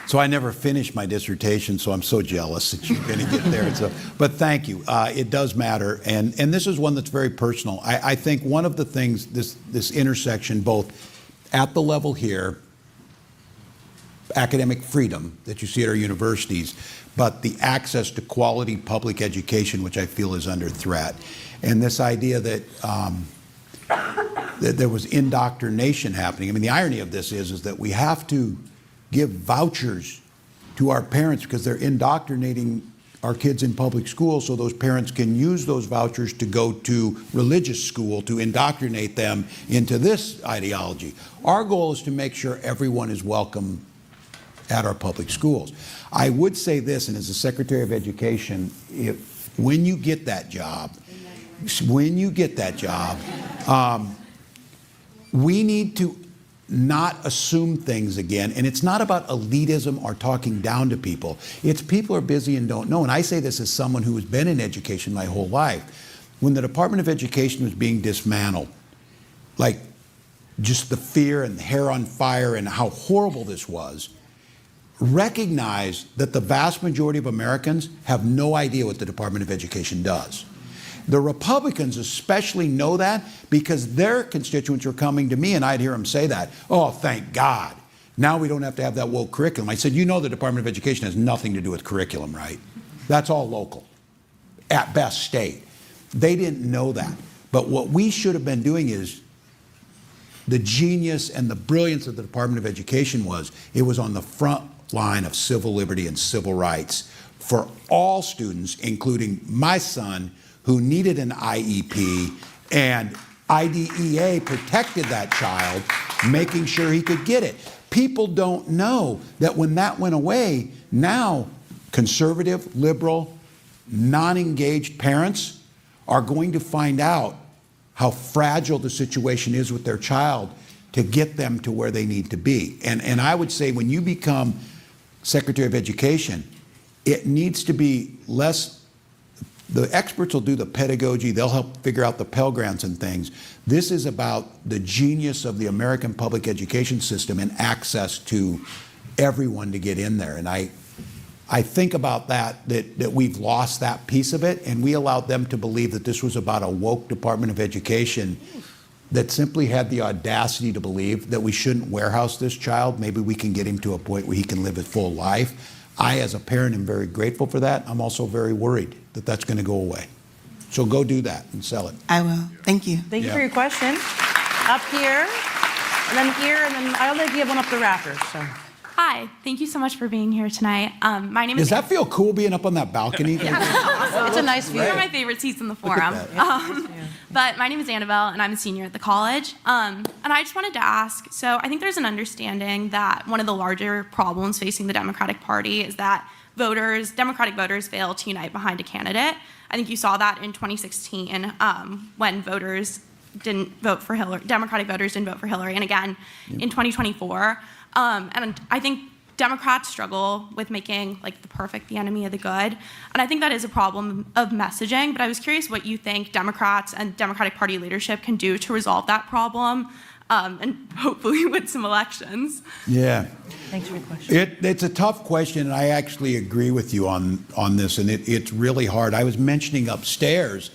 So I never finished my dissertation, so I'm so jealous that you're going to get there. But thank you. It does matter, and this is one that's very personal. I think one of the things, this intersection, both at the level here, academic freedom that you see at our universities, but the access to quality public education, which I feel is under threat, and this idea that that there was indoctrination happening. I mean, the irony of this is that we have to give vouchers to our parents because they're indoctrinating our kids in public schools, so those parents can use those vouchers to go to religious school to indoctrinate them into this ideology. Our goal is to make sure everyone is welcome at our public schools. I would say this, and as the Secretary of Education, when you get that job, we need to not assume things again. And it's not about elitism or talking down to people. It's people are busy and don't know. And I say this as someone who has been in education my whole life. When the Department of Education was being dismantled, like just the fear and the hair on fire and how horrible this was, recognize that the vast majority of Americans have no idea what the Department of Education does. The Republicans especially know that because their constituents were coming to me and I'd hear them say that. Oh, thank God. Now we don't have to have that woke curriculum. I said, you know the Department of Education has nothing to do with curriculum, right? That's all local, at best state. They didn't know that. But what we should have been doing is the genius and the brilliance of the Department of Education was it was on the front line of civil liberty and civil rights for all students, including my son, who needed an IEP, and IDEA protected that child, making sure he could get it. People don't know that when that went away, now conservative, liberal, non-engaged parents are going to find out how fragile the situation is with their child to get them to where they need to be. And I would say when you become Secretary of Education, it needs to be less. The experts will do the pedagogy. They'll help figure out the Pell Grants and things. This is about the genius of the American public education system and access to everyone to get in there. And I think about that we've lost that piece of it, and we allowed them to believe that this was about a woke Department of Education that simply had the audacity to believe that we shouldn't warehouse this child. Maybe we can get him to a point where he can live a full life. I, as a parent, am very grateful for that. I'm also very worried that that's going to go away. So go do that and sell it. I will. Thank you. Thank you for your question. Up here, and then here, and then I don't think you have one up the rafters. So. Hi, thank you so much for being here tonight. My name is. Does that feel cool being up on that balcony? It's a nice view. These are my favorite seats in the forum. But my name is Annabelle, and I'm a senior at the college. And I just wanted to ask, so I think there's an understanding that one of the larger problems facing the Democratic Party is that Democratic voters fail to unite behind a candidate. I think you saw that in 2016 when voters didn't vote for Hillary, Democratic voters didn't vote for Hillary, and again in 2024. And I think Democrats struggle with making like the perfect the enemy of the good. And I think that is a problem of messaging, but I was curious what you think Democrats and Democratic Party leadership can do to resolve that problem and hopefully win some elections. Yeah. Thanks for your question. It's a tough question, and I actually agree with you on this, and it's really hard. I was mentioning upstairs,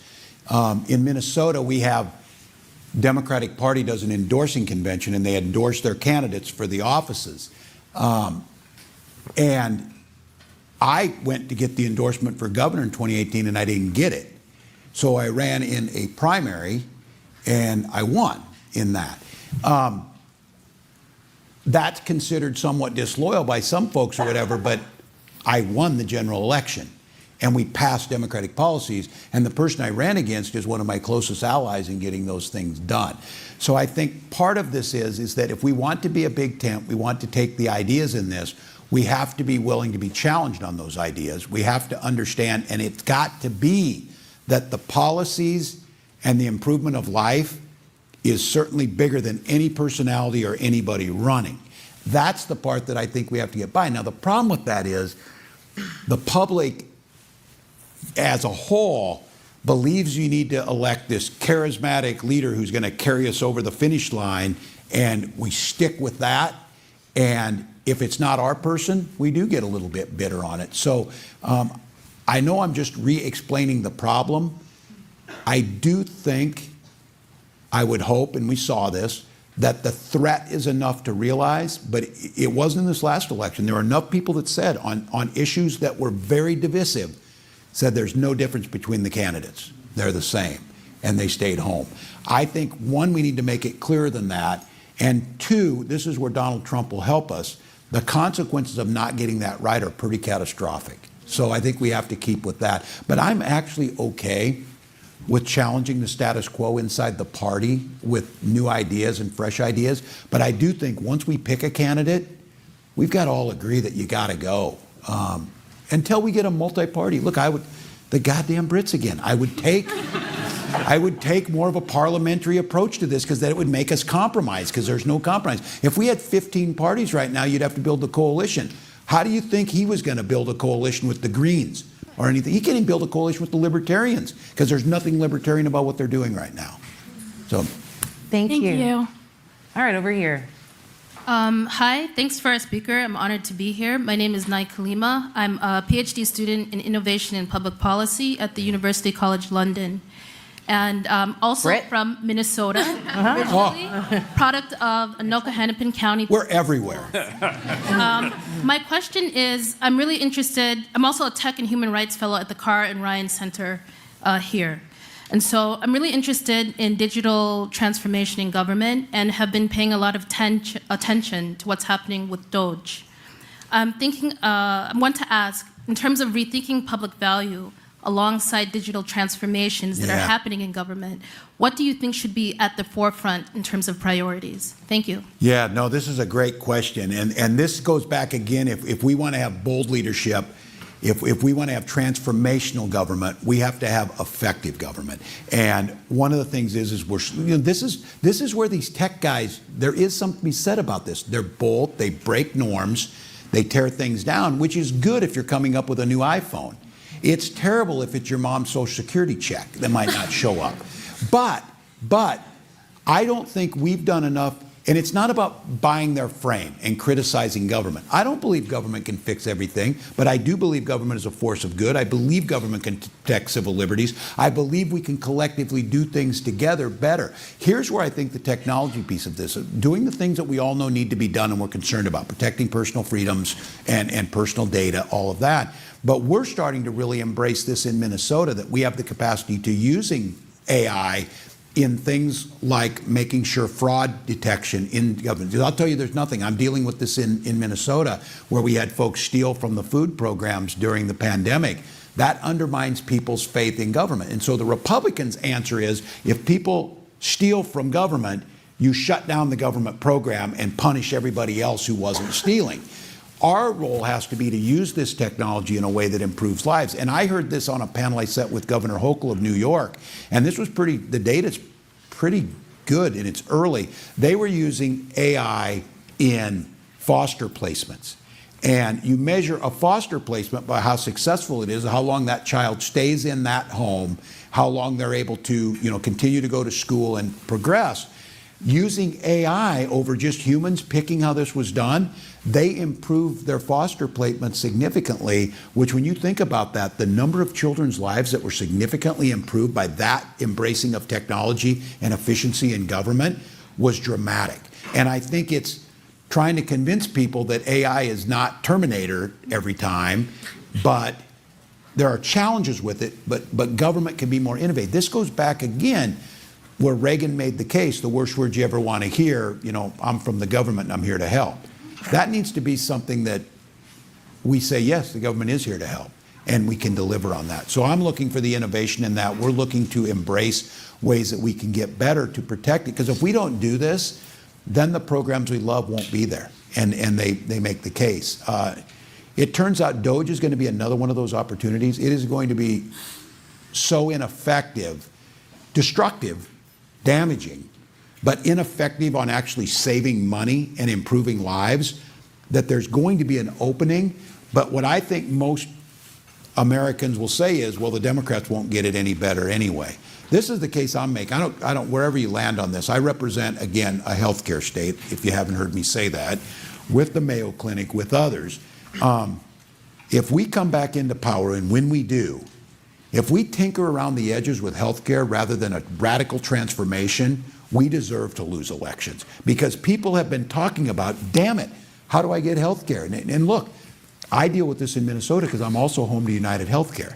in Minnesota, we have Democratic Party does an endorsing convention, and they endorse their candidates for the offices. And I went to get the endorsement for governor in 2018, and I didn't get it. So I ran in a primary, and I won in that. That's considered somewhat disloyal by some folks or whatever, but I won the general election. And we passed Democratic policies, and the person I ran against is one of my closest allies in getting those things done. So I think part of this is that if we want to be a big tent, we want to take the ideas in this, we have to be willing to be challenged on those ideas. We have to understand, and it's got to be that the policies and the improvement of life is certainly bigger than any personality or anybody running. That's the part that I think we have to get by. Now, the problem with that is the public as a whole believes you need to elect this charismatic leader who's going to carry us over the finish line, and we stick with that. And if it's not our person, we do get a little bit bitter on it. So I know I'm just re-explaining the problem. I do think, I would hope, and we saw this, that the threat is enough to realize, but it wasn't in this last election. There were enough people that said on issues that were very divisive, said there's no difference between the candidates. They're the same, and they stayed home. I think, one, we need to make it clearer than that, and two, this is where Donald Trump will help us, the consequences of not getting that right are pretty catastrophic. So I think we have to keep with that. But I'm actually okay with challenging the status quo inside the party with new ideas and fresh ideas. But I do think once we pick a candidate, we've got to all agree that you got to go. Until we get a multi-party. Look, the goddamn Brits again. I would take more of a parliamentary approach to this, because that it would make us compromise, because there's no compromise. If we had 15 parties right now, you'd have to build a coalition. How do you think he was going to build a coalition with the Greens or anything? He can't even build a coalition with the Libertarians, because there's nothing libertarian about what they're doing right now. So, Thank you. All right, over here. Hi, thanks for our speaker. I'm honored to be here. My name is Nai Kalima. I'm a PhD student in Innovation and Public Policy at the University College London. And also Brit? from Minnesota, originally, product of Anoka Hennepin County. we're everywhere. My question is, I'm really interested, I'm also a Tech and Human Rights Fellow at the Carr and Ryan Center here. And so I'm really interested in digital transformation in government and have been paying a lot of attention to what's happening with Doge. I want to ask, in terms of rethinking public value alongside digital transformations that are happening in government, what do you think should be at the forefront in terms of priorities? Thank you. Yeah, no, this is a great question. And this goes back again, if we want to have bold leadership, if we want to have transformational government, we have to have effective government. And one of the things is this is where these tech guys, there is something to be said about this. They're bold, they break norms, they tear things down, which is good if you're coming up with a new iPhone. It's terrible if it's your mom's Social Security check that might not show up. But I don't think we've done enough. And it's not about buying their frame and criticizing government. I don't believe government can fix everything, but I do believe government is a force of good. I believe government can protect civil liberties. I believe we can collectively do things together better. Here's where I think the technology piece of this, doing the things that we all know need to be done and we're concerned about, protecting personal freedoms and personal data, all of that. But we're starting to really embrace this in Minnesota, that we have the capacity to using AI in things like making sure fraud detection in government. I'll tell you, there's nothing. I'm dealing with this in Minnesota, where we had folks steal from the food programs during the pandemic. That undermines people's faith in government. And so the Republicans' answer is, if people steal from government, you shut down the government program and punish everybody else who wasn't stealing. Our role has to be to use this technology in a way that improves lives. And I heard this on a panel I sat with Governor Hochul of New York, and this was the data's pretty good and it's early. They were using AI in foster placements. And you measure a foster placement by how successful it is, how long that child stays in that home, how long they're able to, continue to go to school and progress. Using AI over just humans picking how this was done, they improved their foster placement significantly, which, when you think about that, the number of children's lives that were significantly improved by that embracing of technology and efficiency in government was dramatic. And I think it's trying to convince people that AI is not Terminator every time, but there are challenges with it, but government can be more innovative. This goes back again where Reagan made the case, the worst words you ever want to hear, I'm from the government and I'm here to help. That needs to be something that we say, yes, the government is here to help, and we can deliver on that. So I'm looking for the innovation in that. We're looking to embrace ways that we can get better to protect it, because if we don't do this, then the programs we love won't be there, and they make the case. It turns out DOGE is going to be another one of those opportunities. It is going to be so ineffective, destructive, damaging, but ineffective on actually saving money and improving lives, that there's going to be an opening. But what I think most Americans will say is, well, the Democrats won't get it any better anyway. This is the case I'm making. I don't, wherever you land on this, I represent, again, a healthcare state, if you haven't heard me say that, with the Mayo Clinic, with others. If we come back into power, and when we do, if we tinker around the edges with healthcare rather than a radical transformation, we deserve to lose elections, because people have been talking about, damn it, how do I get healthcare? And look, I deal with this in Minnesota because I'm also home to United Healthcare.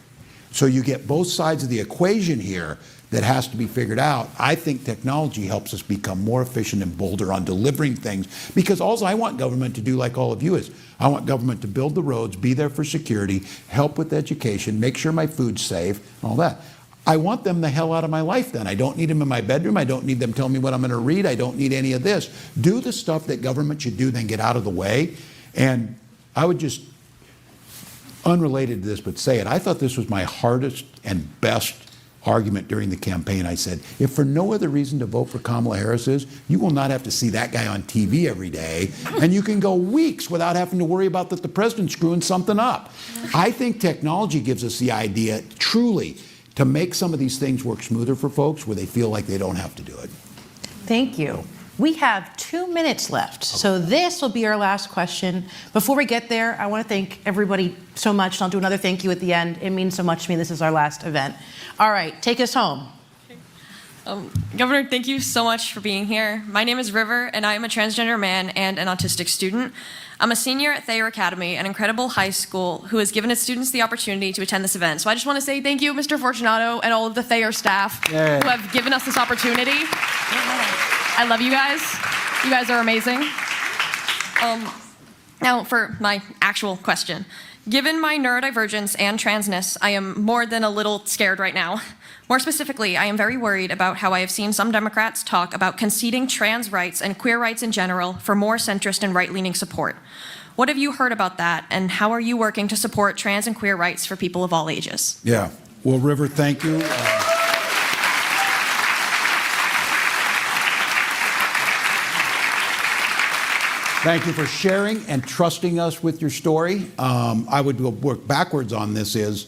So you get both sides of the equation here that has to be figured out. I think technology helps us become more efficient and bolder on delivering things, because all I want government to do, like all of you, is I want government to build the roads, be there for security, help with education, make sure my food's safe, all that. I want them the hell out of my life then. I don't need them in my bedroom. I don't need them telling me what I'm going to read. I don't need any of this. Do the stuff that government should do, then get out of the way. And I would just, unrelated to this, but say it, I thought this was my hardest and best argument during the campaign. I said, if for no other reason to vote for Kamala Harris is, you will not have to see that guy on TV every day, and you can go weeks without having to worry about that the president's screwing something up. I think technology gives us the idea, truly, to make some of these things work smoother for folks where they feel like they don't have to do it. Thank you. We have 2 minutes left, so this will be our last question. Before we get there, I want to thank everybody so much. I'll do another thank you at the end. It means so much to me. This is our last event. All right, take us home. Governor, thank you so much for being here. My name is River, and I am a transgender man and an autistic student. I'm a senior at Thayer Academy, an incredible high school who has given its students the opportunity to attend this event. So I just want to say thank you, Mr. Fortunato, and all of the Thayer staff who have given us this opportunity. I love you guys. You guys are amazing. Now for my actual question. Given my neurodivergence and transness, I am more than a little scared right now. More specifically, I am very worried about how I have seen some Democrats talk about conceding trans rights and queer rights in general for more centrist and right-leaning support. What have you heard about that, and how are you working to support trans and queer rights for people of all ages? Yeah. Well, River, thank you. Thank you for sharing and trusting us with your story. I would work backwards on this is,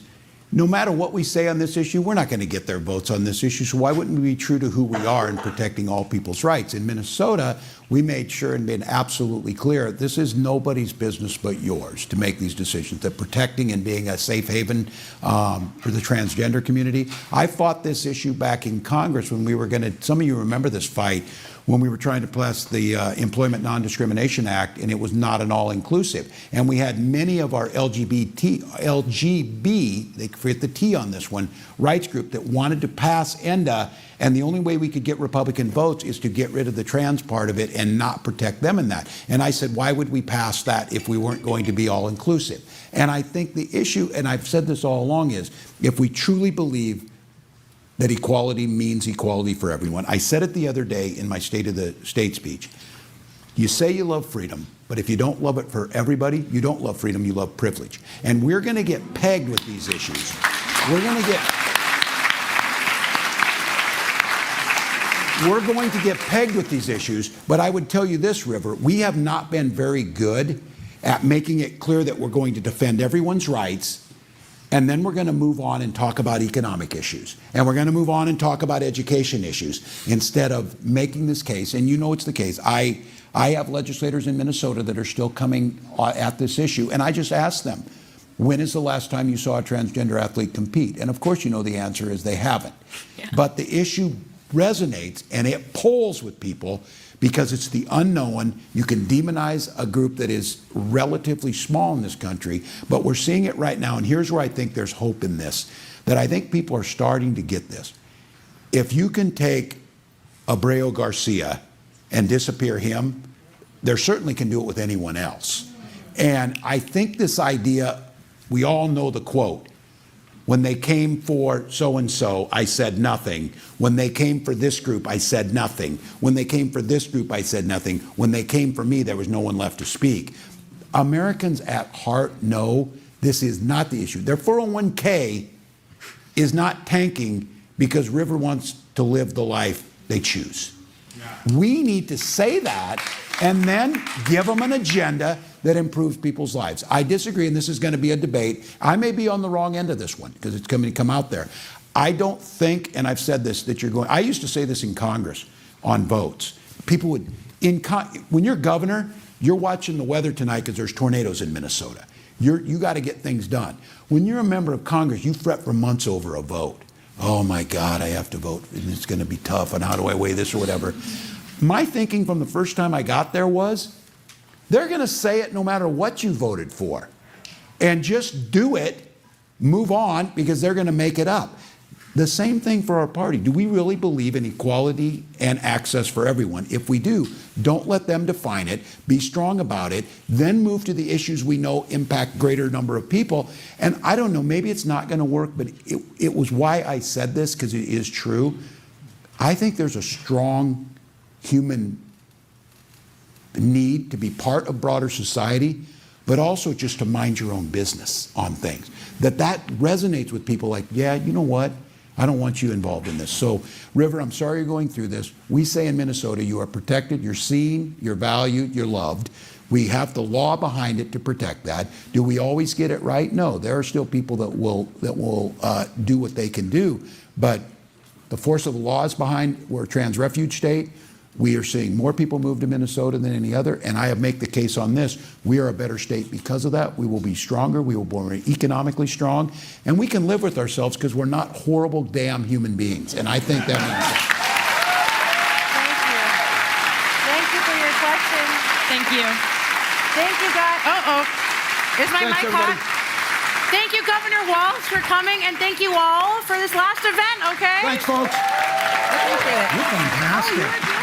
no matter what we say on this issue, we're not going to get their votes on this issue. So why wouldn't we be true to who we are in protecting all people's rights? In Minnesota, we made sure and been absolutely clear, this is nobody's business but yours to make these decisions, that protecting and being a safe haven for the transgender community. I fought this issue back in Congress when we were going to, some of you remember this fight, when we were trying to pass the Employment Non-Discrimination Act, and it was not an all-inclusive. And we had many of our LGB, they forget the T on this one, rights group that wanted to pass ENDA, and the only way we could get Republican votes is to get rid of the trans part of it and not protect them in that. And I said, why would we pass that if we weren't going to be all-inclusive? And I think the issue, and I've said this all along, is if we truly believe that equality means equality for everyone. I said it the other day in my State of the State speech. You say you love freedom, but if you don't love it for everybody, you don't love freedom, you love privilege. And we're going to get pegged with these issues. We're going to get pegged with these issues, but I would tell you this, River, we have not been very good at making it clear that we're going to defend everyone's rights. And then we're going to move on and talk about economic issues. And we're going to move on and talk about education issues instead of making this case. And you know it's the case. I have legislators in Minnesota that are still coming at this issue. And I just asked them, when is the last time you saw a transgender athlete compete? And of course you know the answer is they haven't. Yeah. But the issue resonates and it polls with people because it's the unknown. You can demonize a group that is relatively small in this country, but we're seeing it right now, and here's where I think there's hope in this, that I think people are starting to get this. If you can take Abreu Garcia and disappear him, there certainly can do it with anyone else. And I think this idea, we all know the quote, when they came for so-and-so, I said nothing. When they came for this group, I said nothing. When they came for this group, I said nothing. When they came for me, there was no one left to speak. Americans at heart know this is not the issue. Their 401k is not tanking because River wants to live the life they choose. We need to say that and then give them an agenda that improves people's lives. I disagree, and this is going to be a debate. I may be on the wrong end of this one because it's going to come out there. I don't think, and I've said this, that you're going, I used to say this in Congress on votes. People would, when you're governor, you're watching the weather tonight because there's tornadoes in Minnesota. You got to get things done. When you're a member of Congress, you fret for months over a vote. Oh my God, I have to vote, and it's going to be tough, and how do I weigh this or whatever. My thinking from the first time I got there was, they're going to say it no matter what you voted for. And just do it, move on, because they're going to make it up. The same thing for our party. Do we really believe in equality and access for everyone? If we do, don't let them define it. Be strong about it. Then move to the issues we know impact greater number of people. And I don't know, maybe it's not going to work, but it was why I said this, because it is true. I think there's a strong human need to be part of broader society, but also just to mind your own business on things. That resonates with people like, yeah, you know what? I don't want you involved in this. So, River, I'm sorry you're going through this. We say in Minnesota, you are protected, you're seen, you're valued, you're loved. We have the law behind it to protect that. Do we always get it right? No, there are still people that will do what they can do. But the force of the law is behind. We're a trans refuge state. We are seeing more people move to Minnesota than any other, and I have make the case on this. We are a better state because of that. We will be stronger. We will be more economically strong, and we can live with ourselves because we're not horrible, damn human beings, and I think that means that. Thank you for your question. Thank you. Thank you, guys. Is my mic hot? Thank you, Governor Walz, for coming, and thank you all for this last event, okay? Thanks, folks. Appreciate it. You're fantastic.